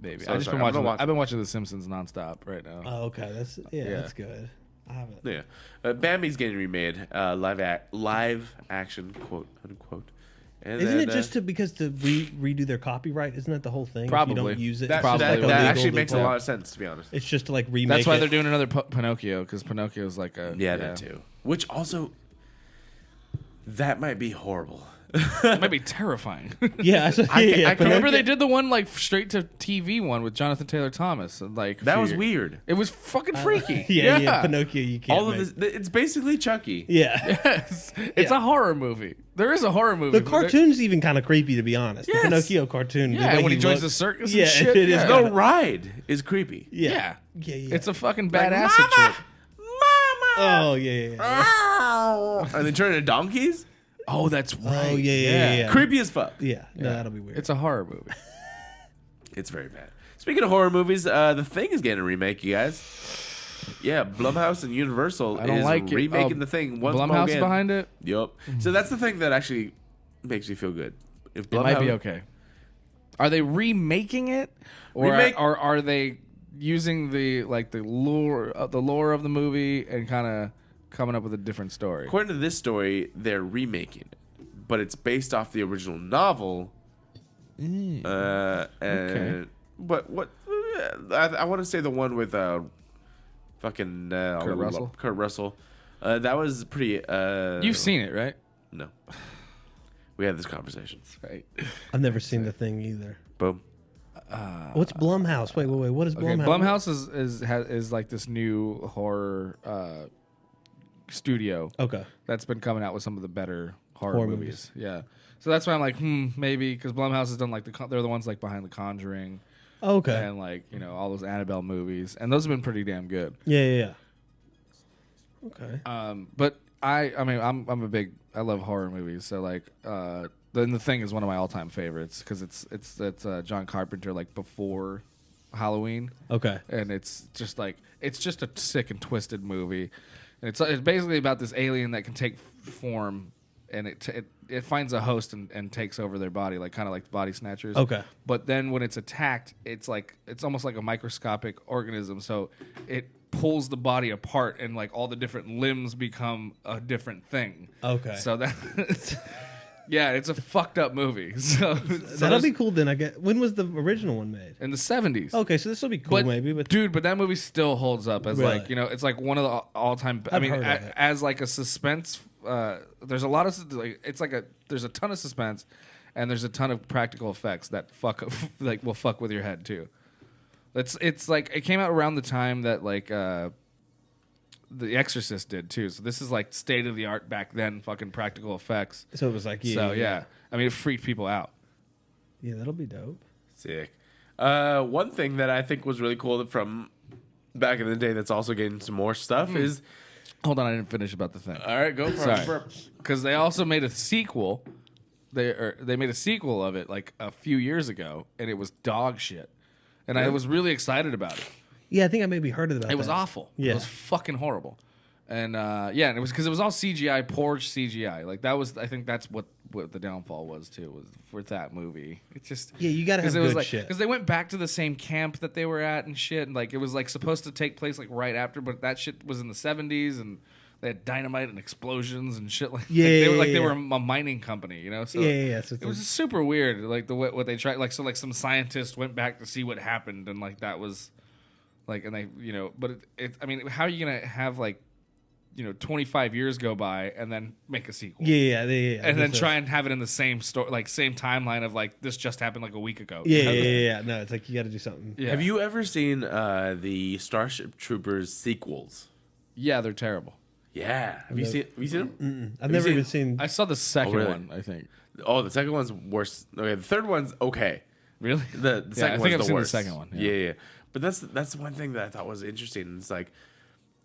Maybe. So I just sorry, been I'm gonna watching. watch I've been watching The Simpsons nonstop right now. Oh, okay. That's good. I haven't. Yeah, Bambi's getting remade, live action, quote unquote. And Isn't then, it just because to redo their copyright? Isn't that the whole thing? If Probably. you don't use it. that, it's Probably. just that, like that illegal actually to makes a play. lot of sense, to be honest. It's just to like remake. That's why it. they're doing another Pinocchio, because Pinocchio's like a Yeah, that too. Which also, that might be horrible. It might be terrifying. Yeah, I can Remember they did the one like straight to TV one with Jonathan Taylor Thomas. Like That was weird. It was fucking freaky. Yeah. Pinocchio, you can't. All of make. this, it's basically Chucky. Yeah. Yes. It's a horror movie. There is a horror movie. The but there- cartoon's even kind of creepy, to be honest. Yes. The Pinocchio cartoon. the Yeah, way when he joins looks- the circus Yeah, and shit. it is yeah. The ride is creepy. Yeah. Yeah. Yeah. It's a fucking Like, bad acid Mama! trip. Oh, yeah. And they turn into donkeys? Oh, that's right. Oh, yeah. Creepy as fuck. Yeah. No, that'll be weird. It's a horror movie. It's very bad. Speaking of horror movies, The Thing is getting a remake, you guys. Yeah, Blumhouse and Universal I don't is like it. remaking Oh, The Thing once more Blumhouse again. behind it? Yup. So that's the thing that actually makes me feel good. If It might be Blumhouse- okay. Are they remaking it, or are they using the lore of the movie and kind of coming up with a different story? According to this story, they're remaking it, but it's based off the original novel. Okay. But what? I want to say the one with fucking Kurt Russell? Kurt Russell. That was pretty. You've seen it, right? No. We had this conversation. Right. I've never seen the thing either. Boom. What's Blumhouse? Wait. What is Okay, Blumhouse? Blumhouse is like this new horror studio Okay. that's been coming out with some of the better horror Horror movies. Yeah. So that's why I'm like, maybe, because Blumhouse has done like they're the ones like behind The Conjuring Okay. and like all those Annabelle movies, and those have been pretty damn good. Yeah. Okay. But I love horror movies, so like then The Thing is one of my all time favorites because it's John Carpenter like before Halloween. Okay. And it's just a sick and twisted movie. And it's basically about this alien that can take form, and it finds a host and takes over their body, like kind of like the Body Snatchers. Okay. But then when it's attacked, it's almost like a microscopic organism, so it pulls the body apart, and like all the different limbs become a different thing. Okay. So that. Yeah, it's a fucked up movie. So That'll be cool then. I get. When was the original one made? in the 70s. Okay, so this will be cool maybe. But Dude, but that movie still holds up as Really? like, it's like one of the all-time. I I've mean, heard of it. as like a suspense. There's a lot of there's a ton of suspense, and there's a ton of practical effects that will fuck with your head too. It's like it came out around the time that like The Exorcist did too. So this is like state of the art back then, fucking practical effects. so it was like Yeah. I mean, it freaked people out. Yeah, that'll be dope. Sick. One thing that I think was really cool from back in the day that's also getting some more stuff is. Hold on, I didn't finish about The Thing. All right, go for Sorry. it. Because they also made a sequel. They made a sequel of it like a few years ago, and it was dog shit. And I was really excited about it. Yeah, I think I maybe heard about that. It was awful. Yeah. It was fucking horrible. And and it was because it was all CGI, poor CGI. Like that was, I think that's what the downfall was too, was for that movie. It just Yeah, you gotta have it was good like, shit. because they went back to the same camp that they were at and shit. And like it was like supposed to take place like right after, but that shit was in the 70s and they had dynamite and explosions and shit like they were a mining company, So Yeah. So it was just super weird, like what they tried, like some scientists went back to see what happened, and like that was, like, and they, but I mean, how are you gonna have like, 25 years go by and then make a sequel? Yeah. And then try and have it in the same story, like same timeline of like this just happened like a week ago. Yeah. No, it's like you got to do something. Yeah. Have you ever seen the Starship Troopers sequels? Yeah, they're terrible. Yeah. Have you seen them? I've never even seen. I saw the second really? one, I think. Oh, the second one's worse. Okay, the third one's okay. Really? The second I think one's I've the seen worst. the second one. Yeah. But that's one thing that I thought was interesting. It's like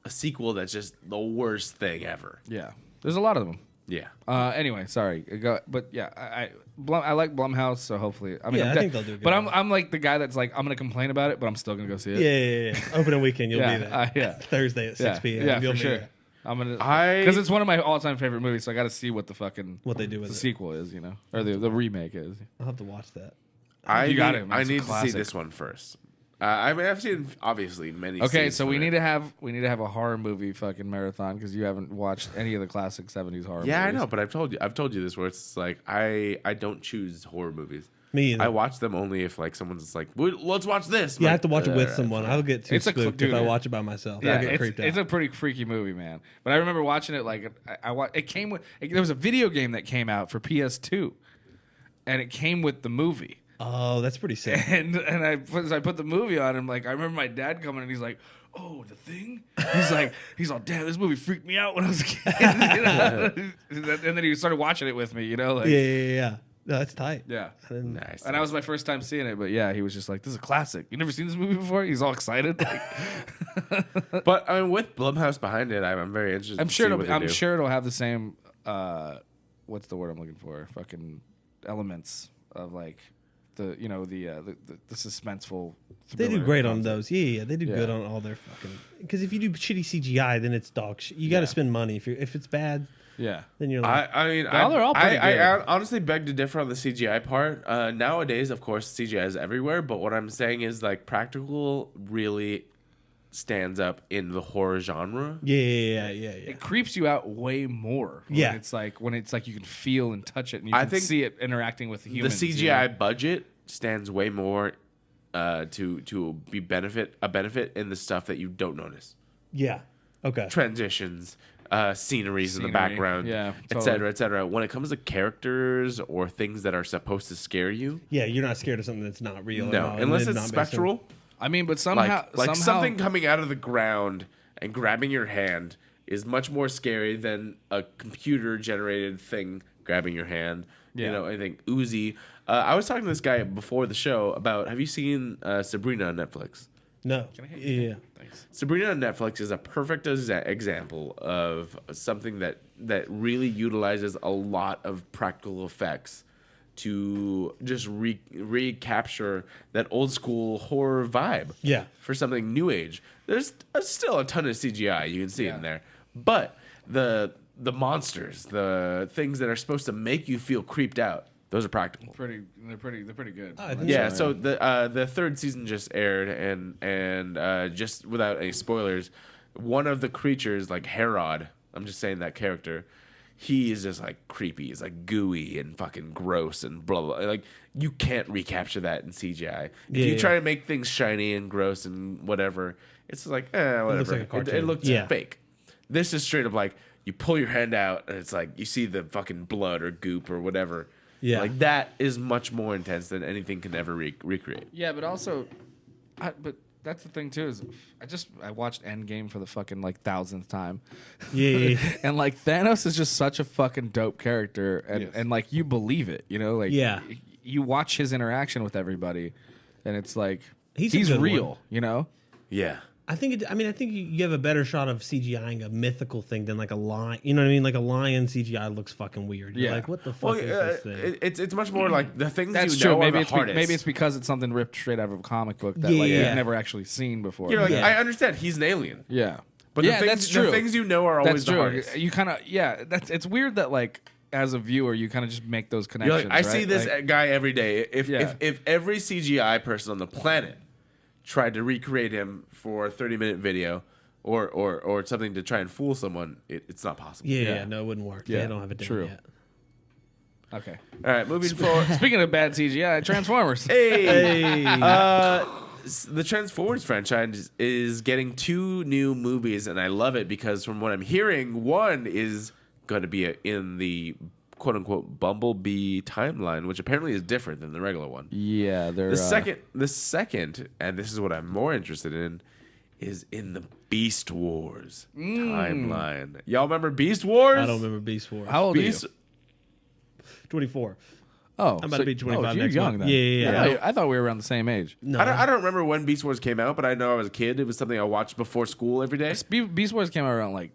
a sequel that's just the worst thing ever. Yeah, there's a lot of them. Yeah. Anyway, sorry, but yeah, I like Blumhouse, so hopefully, I mean, I think they'll do good. But I'm like the guy that's like, I'm gonna complain about it, but I'm still gonna go see it. Yeah. Opening weekend, you'll be there. Yeah. Thursday at 6 p.m. Yeah, You'll for be sure. there. I'm gonna because it's one of my all-time favorite movies, so I got to see what the fucking What they do with the it. sequel is, or the remake is. I'll have to watch that. You got it, man. I It's a need to see classic. this one first. I mean, I've seen obviously many. Okay, scenes so from we it. need to have a horror movie fucking marathon because you haven't watched any of the classic 70s horror Yeah, movies. I know, but I've told you this where it's like I don't choose horror movies. Me either. I watch them only if like someone's just like, let's watch this. I'm Yeah, I like, have to watch it with "Ugh." someone. I'll get too It's a spooked dude, if I yeah. watch it by myself. Yeah, I'll get creeped out. it's a pretty freaky movie, man. But I remember watching it like it came with there was a video game that came out for PS2, and it came with the movie. Oh, that's pretty sick. And I put the movie on, and like I remember my dad coming and he's like, "Oh, the Thing." He's all, "Damn, this movie freaked me out when I was a kid." You know? And then he started watching it with me. You know, like Yeah. No, that's tight. yeah. Nice. And that was my first time seeing it, but yeah, he was just like, "This is a classic. You never seen this movie before?" He's all excited. Like, But I mean, with Blumhouse behind it, I'm very interested. I'm to sure. see what they I'm do. sure it'll have the same. What's the word I'm looking for? Fucking elements of like the suspenseful. They do thriller great on concept. those. Yeah. They do good on all their fucking. Because if you do shitty CGI, then it's dog shit. You got to spend money. If it's bad, Yeah. then you're like, I mean, they're all pretty I good. honestly beg to differ on the CGI part. Nowadays, of course, CGI is everywhere. But what I'm saying is, like, practical really stands up in the horror genre. yeah. It creeps you out way more. Yeah. when it's like you can feel and touch it, and you I can think see it interacting with The humans. CGI budget stands way more to be a benefit in the stuff that you don't notice. Yeah. Okay. Transitions, sceneries in the Scenery, background, yeah, et cetera, et cetera. When it comes to characters or things that are supposed to scare you, Yeah, you're not scared of something that's not real. at no, all, unless and it's not based on- spectral. I mean, but somehow, Like something coming out of the ground and grabbing your hand is much more scary than a computer generated thing grabbing your hand. Yeah. You know, I think Uzi. I was talking to this guy before the show about, have you seen Sabrina on Netflix? No. Yeah. Thanks. Sabrina on Netflix is a perfect example of something that really utilizes a lot of practical effects to just recapture that old school horror vibe. Yeah. For something new age. There's still a ton of CGI you can see in there, but the monsters, the things that are supposed to make you feel creeped out, those are practical. They're pretty good. I think Yeah, so the third season just aired, and just without any spoilers, one of the creatures, like Herod, I'm just saying that character, he is just like creepy. He's like gooey and fucking gross and blah blah. Like you can't recapture that in CGI. If you try to make things shiny and gross and whatever, it's like whatever. looks like a It cartoon. looks Yeah. fake. This is straight up like you pull your hand out and it's like you see the fucking blood or goop or whatever. Yeah. Like that is much more intense than anything can ever recreate. Yeah, but also, but that's the thing too is I watched Endgame for the fucking like 1000th time. Yeah. And like Thanos is just such a fucking dope character, and like you believe it, you know, like Yeah. you watch his interaction with everybody, and it's like He's a he's good real, one. you know. Yeah. I think you have a better shot of CGIing a mythical thing than like a lion. You know what I mean? Like a lion CGI looks fucking weird. You're Yeah. like, what the fuck Well, is this thing? it's much more like the things That's you true. know Maybe are it's the hardest. maybe it's because it's something ripped straight out of a comic book that like Yeah. you've never actually seen before. You're like, Yeah. I understand he's an alien, yeah, but yeah, the things, that's true. the things you know are always that's the true. hardest. You kind of it's weird that like as a viewer you kind of just make those You're connections. like, I see right? this Like, guy every day. If Yeah. if every CGI person on the planet tried to recreate him for a 30-minute video or something to try and fool someone, it's not possible. yeah, no, it wouldn't work. Yeah, They don't have it down true. yet. okay. All right, moving forward. Speaking of bad CGI, Transformers. Hey. The Transformers franchise is getting 2 new movies, and I love it because from what I'm hearing, one is going to be in the quote-unquote Bumblebee timeline, which apparently is different than the regular one. Yeah, they're The second, and this is what I'm more interested in, is in the Beast Wars timeline. Y'all remember Beast Wars? I don't remember Beast Wars. How old Beast. are 24. Oh, I'm about to be 25 you're next young month. then. Yeah. I thought we were around the same age. No, I don't remember when Beast Wars came out, but I know I was a kid. It was something I watched before school every day. Beast Wars came out around like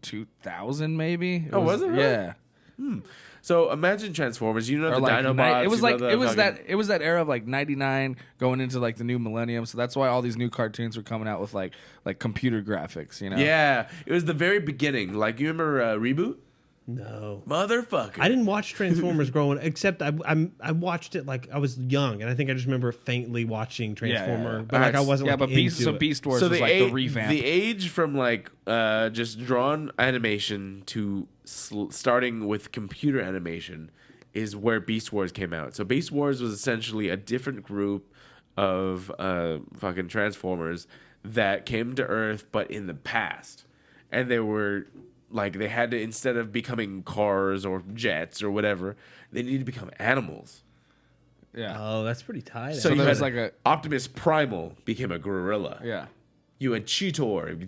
2000 maybe. Was it really? Yeah. So imagine Transformers. You know Or the like Dinobots. it was you like know it was fucking- that era of like 99 going into like the new millennium. So that's why all these new cartoons were coming out with like computer graphics. You know. Yeah, it was the very beginning. Like you remember Reboot? No. Motherfucker. I didn't watch Transformers growing, except I watched it like I was young, and I think I just remember faintly watching Transformer, but like I wasn't. Yeah, like, but Beast into it. Beast Wars So was like the revamp. The age from like just drawn animation to starting with computer animation is where Beast Wars came out. So Beast Wars was essentially a different group of fucking Transformers that came to Earth, but in the past, and they were like they had to, instead of becoming cars or jets or whatever, they needed to become animals. yeah. Oh, that's pretty tight. So there you was had like Optimus Primal became a gorilla. yeah. You had Cheetor,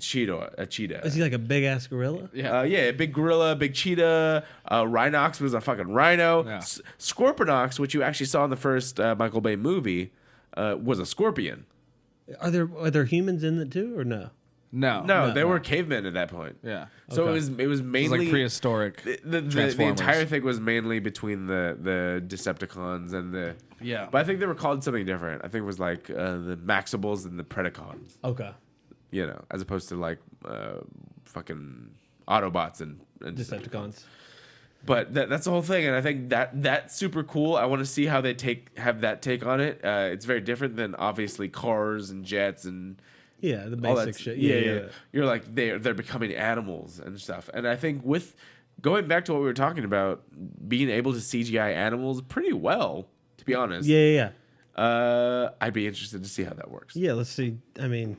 a cheetah. Is he like a big ass gorilla? Yeah. Yeah, big gorilla, big cheetah. Rhinox was a fucking rhino. Yeah. Scorpionox, which you actually saw in the first Michael Bay movie, was a scorpion. Are there humans in it too, or no? No. They were cavemen at that point. Yeah. So Okay. it was It was mainly like prehistoric. the Transformers. entire thing was mainly between the Decepticons and the Yeah. But I think they were called something different. I think it was like the Maximals and the Predacons. Okay. You know, as opposed to like fucking Autobots and Decepticons. But that's the whole thing, and I think that's super cool. I want to see how they have that take on it. It's very different than obviously cars and jets and Yeah, the all basic that shit. Yeah. You're like they're becoming animals and stuff. And I think with going back to what we were talking about, being able to CGI animals pretty well, to be honest. Yeah. I'd be interested to see how that works. Yeah, let's see. I mean,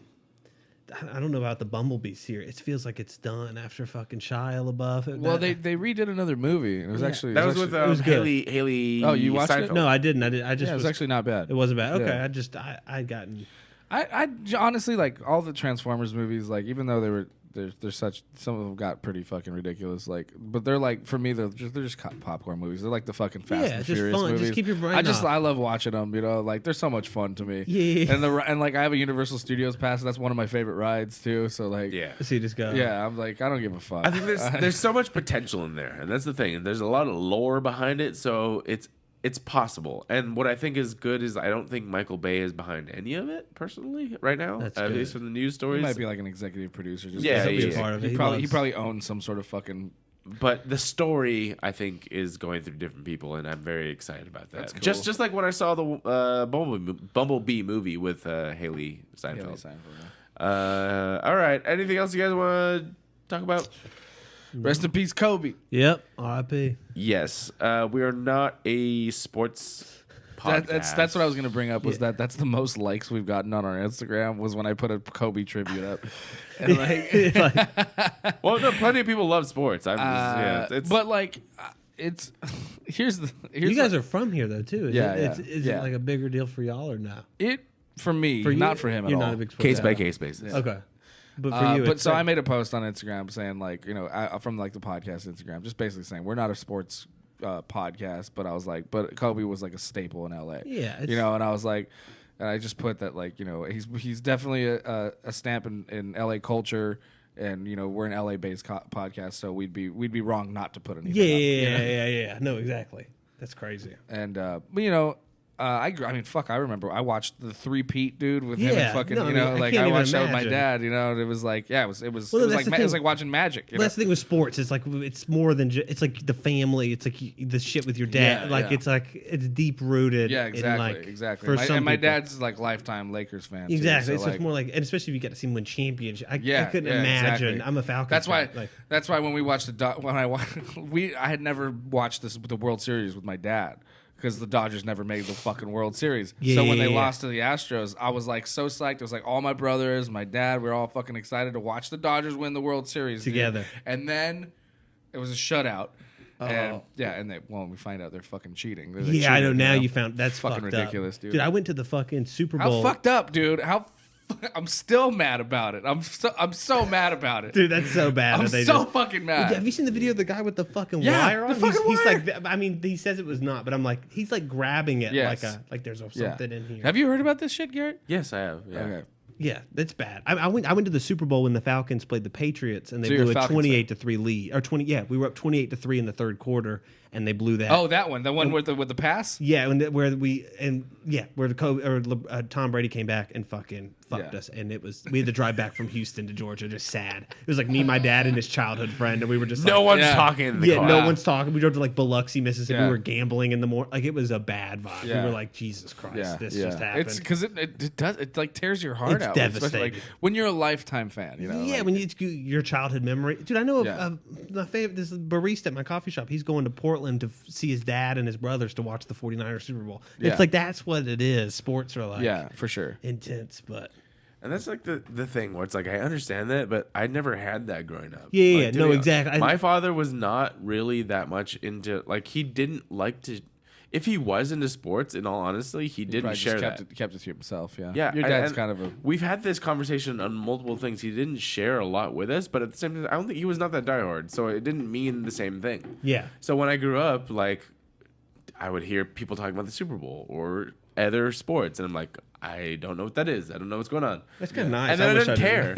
I don't know about the Bumblebees here. It feels like it's done after fucking Shia LaBeouf. Well, they redid another movie. It was actually That was with was good. Haley. Oh, you watched it? Seinfeld. No, I didn't. I just yeah, it was actually not bad. it wasn't bad. Okay, Yeah. I'd gotten. I honestly like all the Transformers movies. Like even though they're such, some of them got pretty fucking ridiculous. Like, but they're like for me they're just popcorn movies. They're like the fucking Fast Yeah, and just Furious fun. movies. Just keep your brain I off. love watching them. You know, like they're so much fun to me. Yeah. And like I have a Universal Studios pass. That's one of my favorite rides too. So like Yeah. See this guy. yeah. I'm like I don't give a fuck. I think there's so much potential in there, and that's the thing. There's a lot of lore behind it, so it's possible. And what I think is good is I don't think Michael Bay is behind any of it personally right now. That's at good. least from the news he stories. might be like an executive producer. Just Yeah, He'll be yeah. a part of it. He probably owns some sort of fucking. But the story, I think, is going through different people, and I'm very excited about that. That's cool. Just like when I saw the Bumblebee movie with Haley Seinfeld. Haley Seinfeld, yeah. All right. Anything else you guys want to talk about? Rest in peace, Kobe. Yep. R.I.P. Yes. We are not a sports podcast. That's what I was gonna bring up. Was that's the most likes we've gotten on our Instagram was when I put a Kobe tribute up. And like, Well, no, plenty of people love sports. I'm just, it's, but like, it's here's You guys are from here though too. Is Yeah, it, yeah, is yeah. it like a bigger deal for y'all or no? it for me, For you? not for him at You're all. not a big sports case by guy. case basis. Okay. But for you, But it's so like- I made a post on Instagram saying like, you know, from like the podcast Instagram, just basically saying we're not a sports podcast, but I was like, but Kobe was like a staple in LA. Yeah, it's- you know, and I was like, and I just put that like, you know, he's definitely a stamp in LA culture, and you know, we're an LA based podcast, so we'd be wrong not to put anything. up, you know? Yeah. No, exactly. That's crazy. And but you know. I mean, fuck. I remember I watched the 3-peat, dude, with him Yeah, and fucking, no, I you mean, know, I like can't I even watched that with my imagine. dad, you know, and it was like, yeah, it was Well, like that's the it was thing. like watching magic. You Well, know? that's the thing with sports. It's like it's more than it's like the family. It's like the shit with your dad. Yeah, like yeah. it's like it's deep rooted. Yeah, exactly, in like, exactly. For some And my people. dad's like lifetime Lakers fan. Too, Exactly. so It's like, more like, and especially if you get to see him win championship. I yeah, couldn't yeah, imagine. exactly. I'm a Falcons That's why. fan. Like, That's why when we watched I had never watched the World Series with my dad. Because the Dodgers never made the fucking World Series. Yeah, so when yeah, they yeah. lost to the Astros, I was like so psyched. It was like all my brothers, my dad, we were all fucking excited to watch the Dodgers win the World Series dude. Together. And then it was a shutout. And we find out they're fucking cheating. They're yeah, I know. cheating, Now you know? you found that's fucking fucked ridiculous, up. dude. I went to the fucking Super How Bowl. fucked up, dude? How I'm still mad about it. I'm so mad about it. Dude, that's so bad. I'm that they so just, fucking mad. Have you seen the video of the guy with the fucking Yeah, wire on? the fucking He's wire. like, I mean, he says it was not, but I'm like, he's like grabbing it Yes. like there's Yeah. something in here. Have you heard about this shit, Garrett? Yes, I have. Yeah. Okay. Yeah, that's bad. I went to the Super Bowl when the Falcons played the Patriots, and they So you're blew a a Falcons 28-3 lead. Or 20, yeah, we were up 28-3 in the third quarter, and they blew that. Oh, that one, the one with the pass. Yeah, where Tom Brady came back and fucking fucked us, and we had to drive back from Houston to Georgia, just sad. It was like me, my dad, and his childhood friend, and we were just No like, one's Yeah. talking in the yeah, car. no one's talking. We drove to like Biloxi, Mississippi. Yeah. We were gambling in the morning. Like it was a bad vibe. Yeah. We were like, Jesus Christ, Yeah, this yeah. just happened. It's because it does like tears your heart It's out. Especially, devastating. like, when you're a lifetime fan, you know. Yeah, like- when your childhood memory, dude. I know of Yeah. my favorite. This is barista at my coffee shop. He's going to Portland to see his dad and his brothers to watch the 49ers Super Bowl. Yeah. It's like that's what it is. Sports are like yeah, for sure. intense, but And that's like the thing where it's like I understand that, but I never had that growing up. Yeah, Like, yeah, to no, be- exactly. My father was not really that much into like he didn't like to. If he was into sports, in all honesty, he didn't Probably share just that. kept it to himself. Yeah. Yeah, Your and- dad's and kind of a. We've had this conversation on multiple things. He didn't share a lot with us, but at the same time, I don't think he was not that diehard, so it didn't mean the same thing. yeah. So when I grew up, like, I would hear people talking about the Super Bowl or other sports, and I'm like, I don't know what that is. I don't know what's going on. That's kind of nice. And then I wish didn't care.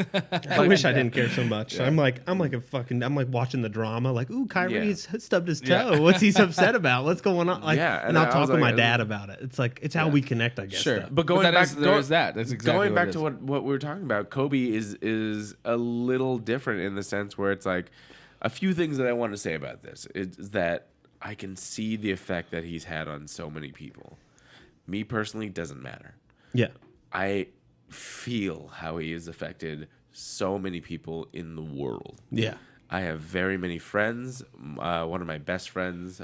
I wish I didn't care so much. I'm like watching the drama. Like, ooh, Kyrie's stubbed his toe. Yeah. What's he upset about? What's going on? Like, Yeah, and and I'll I talk was to my like- dad about it. It's how we connect, I guess. Sure. though. But going that back, is- there is that. That's exactly going what back it to is. what we were talking about. Kobe is a little different in the sense where it's like a few things that I want to say about this is that I can see the effect that he's had on so many people. Me personally, doesn't matter. Yeah. I feel how he has affected so many people in the world. Yeah. I have very many friends. One of my best friends,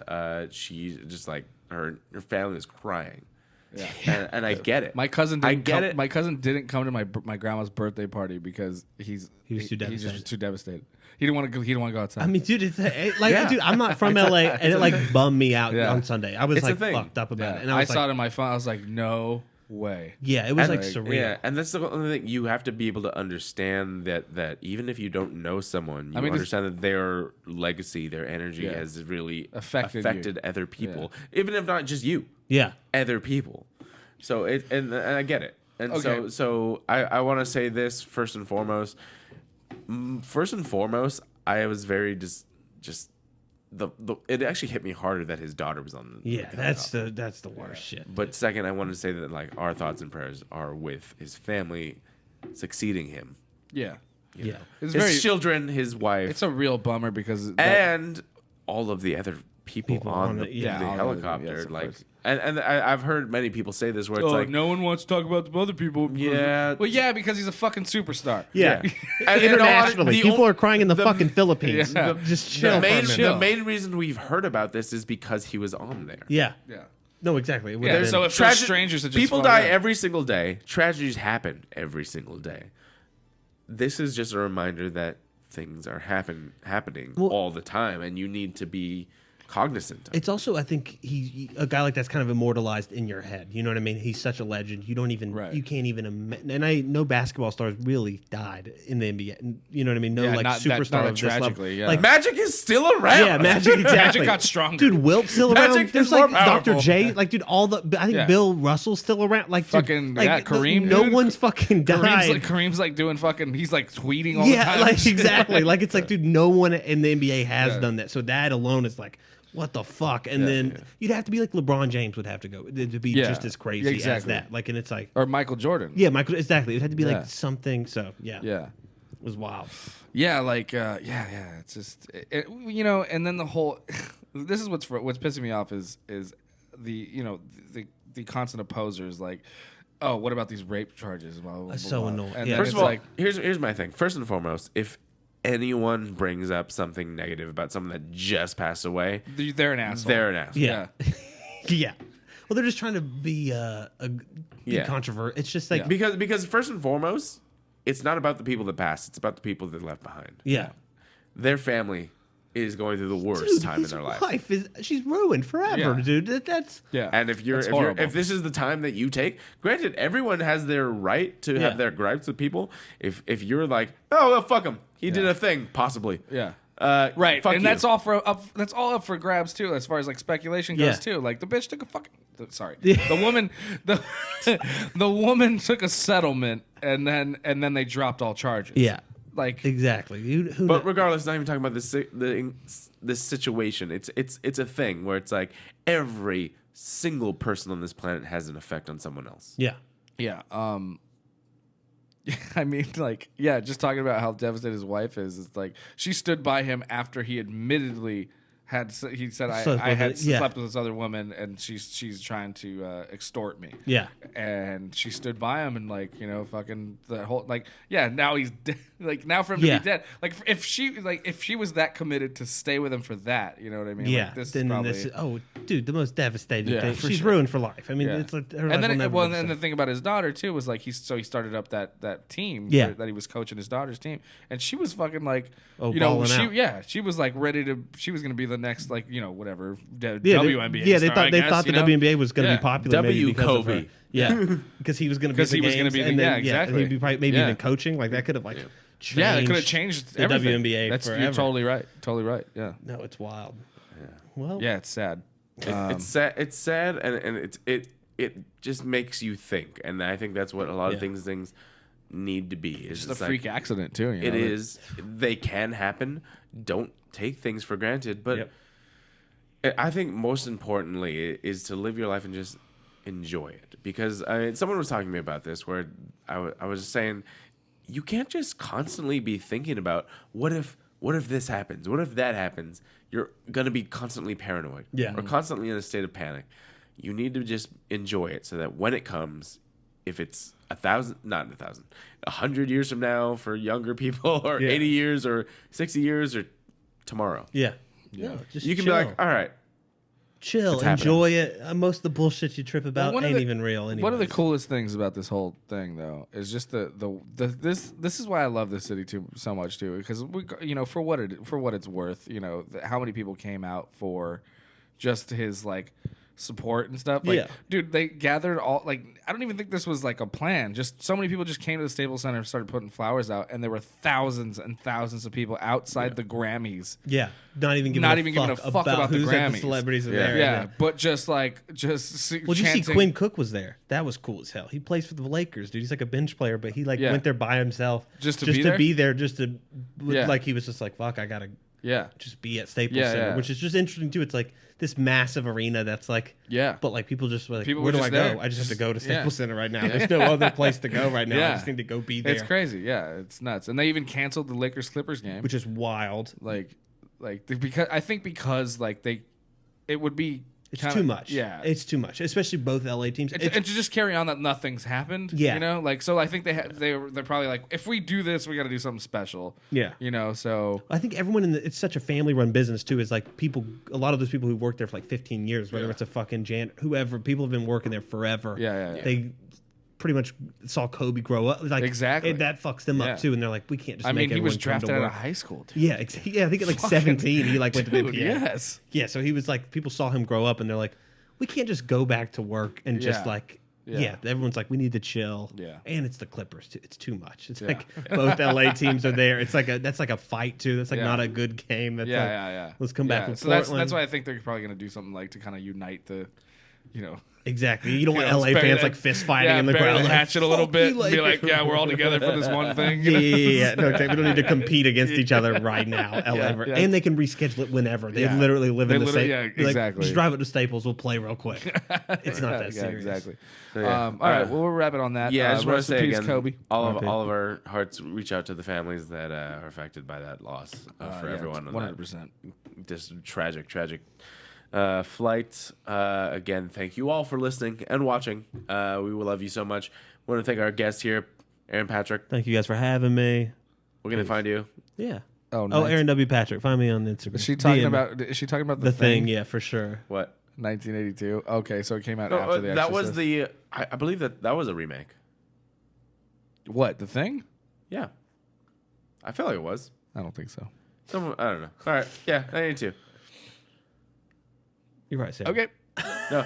she's just like her family is crying. Yeah. And I get it. My cousin I didn't get come, it. My cousin didn't come to my grandma's birthday party because he was too He's devastated. just too devastated. He didn't want to go. He didn't want to go outside. I mean, dude, Yeah. dude, I'm not from LA, and it like bummed me out Yeah. on Sunday. I was It's a like thing. fucked up about yeah. it, and I I was saw like, it on my phone. I was like, no way. yeah, it was And like surreal. Yeah, and that's the only thing. You have to be able to understand that even if you don't know someone, you mean, understand that their legacy, their energy Yeah. has really Affected you. other people, even if not just you, Yeah, other people. So and I get it. And Okay. so I want to say this first and foremost. First and foremost, I was very just the it actually hit me harder that his daughter was on the yeah, that's the worst shit. But second, I want to say that like our thoughts and prayers are with his family succeeding him. Yeah. Yeah, It's His very. children, his wife, It's a real bummer because and all of the other people on on the, it, yeah. the all of them, helicopter. yes, of like, course. and I've heard many people say this where it's like, no one wants to talk about the other people. Yeah. Well, yeah, because he's a fucking superstar. yeah. And Internationally, the people on- are crying in the fucking Philippines. Yeah. Just chill. the main for a minute. the main reason we've heard about this is because he was on there. Yeah. Yeah. No, exactly. It would Yeah, have been- so if there's strangers that just people fall die out. every single day, tragedies happen every single day. This is just a reminder that things are happening all the time, and you need to be cognizant of it. It's also, I think, a guy like that's kind of immortalized in your head. You know what I mean? He's such a legend. You don't even, Right. you can't even imagine. And I know basketball stars really died in the NBA. And you know what I mean? No, Yeah, like not that- superstar not of this level. tragically, yeah. Like, Magic is still around. yeah, Magic exactly. Magic got stronger. Dude, Wilt's still around. Magic There's is more like Dr. powerful. J. Like, dude, I think Yeah. Bill Russell's still around. Like, dude, Fucking, like, yeah, Kareem, No dude. one's fucking died. Kareem's like doing fucking. He's like tweeting all the Yeah, time. like exactly. Like it's like, dude, no one in the NBA has Yeah. done that. So that alone is like, what the fuck? And then you'd have to be like LeBron James would have to go to be Yeah. just as crazy Yeah, as exactly. that. Like, and it's like, Or Michael Jordan. yeah, Michael, exactly. It had to be Yeah. like something. So yeah, Yeah. it was wild. Yeah, like yeah. It's just you know, and then the whole. This is what's pissing me off is the the constant opposers like, oh, what about these rape charges? Blah, blah, blah, So blah. annoying. And Yeah. then First it's of all, like, here's my thing. First and foremost, if anyone brings up something negative about someone that just passed away, they're an asshole. they're an asshole. Yeah, yeah. Well, they're just trying to be Yeah. controversial. It's just like, Because first and foremost, it's not about the people that passed. It's about the people that left behind. yeah, Their family is going through the worst time in his their life. wife she's ruined forever, Yeah. dude. That's Yeah. And if That's horrible. if this is the time that you take, granted, everyone has their right to have their gripes with people. If you're like, oh well, fuck him, he did a thing, possibly. Yeah. Right, and that's all that's all up for grabs too, as far as like speculation goes too. Like the bitch took a fucking the woman the woman took a settlement and then they dropped all charges. Yeah. Like exactly. But regardless, not even talking about this situation. It's a thing where it's like every single person on this planet has an effect on someone else. Yeah. yeah. I mean, like, yeah, just talking about how devastated his wife is. It's like she stood by him after he admittedly he said I had slept with this other woman and she's trying to extort me. Yeah. And she stood by him and like, you know, fucking the whole like, yeah, now he's dead. Like now for him to be dead. Like if she was that committed to stay with him for that, you know what I mean? Yeah. Like, this then is probably, this dude, the most devastating thing. for She's sure. ruined for life. I mean, yeah. it's like and then the thing about his daughter too was like he started up that team that he was coaching his daughter's team, and she was fucking like balling out. she was like ready to gonna be the next like WNBA. whatever They thought the WNBA was going to be popular. W. Kobe. Yeah, because he was going to be. Because he was going to be exactly. And he'd be probably even coaching. Like that could have changed. Yeah, it could have changed the everything. WNBA. That's forever. You're totally right. Totally right. Yeah. No, it's wild. Yeah. Well. Yeah, it's sad. It's sad. It's sad, and it just makes you think, and I think that's what a lot of things need to be. It's just a freak accident too. You know? It is. They can happen. Don't take things for granted, but I think most importantly is to live your life and just enjoy it. Because someone was talking to me about this, where I was saying, you can't just constantly be thinking about what if this happens, what if that happens. You're gonna be constantly paranoid, or constantly in a state of panic. You need to just enjoy it, so that when it comes, if it's 100 years from now for younger people, or 80 years, or 60 years, or tomorrow, Just you can chill. be like, all right, chill, enjoy it. Most of the bullshit you trip about ain't even real. Anyways. One of the coolest things about this whole thing, though, is just this is why I love this city so much too, because we, you know, for what it's worth, you know, how many people came out for just his like support and stuff. Like, dude, they gathered all, like, I don't even think this was like a plan. Just so many people just came to the Staples Center and started putting flowers out, and there were thousands and thousands of people outside the Grammys. Yeah, not even giving a fuck about the Grammys. The celebrities are there. Yeah, but just well, you see, Quinn Cook was there. That was cool as hell. He plays for the Lakers, dude. He's like a bench player, but he went there by himself just to be there, like he was just like, fuck, I gotta just be at Staples Center, which is just interesting too. It's like this massive arena that's like, but like people just like, where do I go? I just have to go to Staples Center right now. There's no other place to go right now. I just need to go be there. It's crazy. Yeah, it's nuts. And they even canceled the Lakers Clippers game, which is wild. Like because like it would be. It's too much. Yeah, it's too much, especially both LA teams. And to just carry on that nothing's happened. Yeah, you know, like, so I think they're probably like, if we do this, we got to do something special. Yeah, you know. So I think everyone it's such a family-run business too. Is like people, a lot of those people who worked there for like 15 years, whether it's a fucking whoever, people have been working there forever. Yeah. They pretty much saw Kobe grow up. Like, exactly. That fucks them up too, and they're like, we can't just. I mean, he was drafted out of high school. Dude. Yeah, I think at like 17, he like went to the NBA. Yes. Yeah, so he was like, people saw him grow up, and they're like, we can't just go back to work and just like, everyone's like, we need to chill. Yeah. And it's the Clippers too. It's too much. It's like both LA teams are there. It's like that's like a fight too. That's like not a good game. That's Let's come back from Portland. So that's why I think they're probably going to do something like to kind of unite the, you know. Exactly. You don't want LA fans like fist fighting in the crowd. Hatch it a little bit and be like, we're all together for this one thing. Yeah. No, we don't need to compete against each other right now, And they can reschedule it whenever. They literally live in the same. Yeah, exactly. Just drive it to Staples. We'll play real quick. It's not that serious. Exactly. So, all right. Well, we'll wrap it on that. Yeah, I just want to say again, Kobe. all of our hearts reach out to the families that are affected by that loss for everyone. 100%. This tragic flight. Again, thank you all for listening and watching. We will love you so much. We want to thank our guests here, Aaron Patrick. Thank you guys for having me. We're going to find you. Yeah. Oh, nice. Aaron W. Patrick. Find me on Instagram. Is she talking about the thing? Yeah, for sure. What? 1982. Okay, so it came out after the Exorcist. That was the. I believe that was a remake. What, The Thing? Yeah. I feel like it was. I don't think so. Someone, I don't know. All right. Yeah, I need to. You're right, Sarah. Okay. No,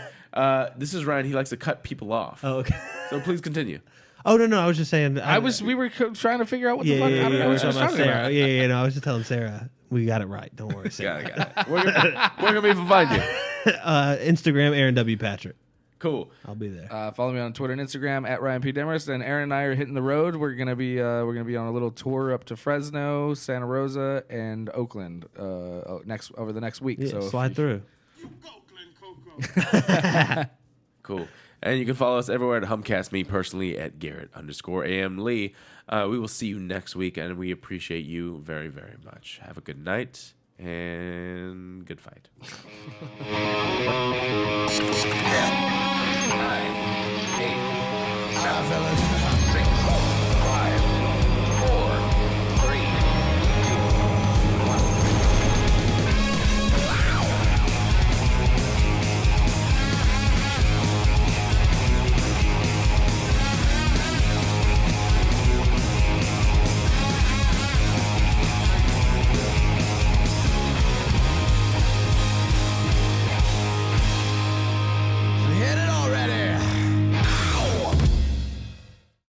this is Ryan. He likes to cut people off. Oh, okay. So please continue. Oh no, I was just saying. We were trying to figure out what the fuck. I don't know we what were you're talking about talking Sarah. about. Yeah. No, I was just telling Sarah we got it right. Don't worry, Sarah. Got it. Where can people find you? Instagram, Aaron W. Patrick. Cool. I'll be there. Follow me on Twitter and Instagram at Ryan P. Demarest. And Aaron and I are hitting the road. We're gonna be on a little tour up to Fresno, Santa Rosa, and Oakland over the next week. Yeah, So slide through. You go, Glen Coco. Cool. And you can follow us everywhere at Humpcast, me personally at Garrett_AM Lee. We will see you next week, and we appreciate you very, very much. Have a good night and good fight. 10, 9, 8, 7,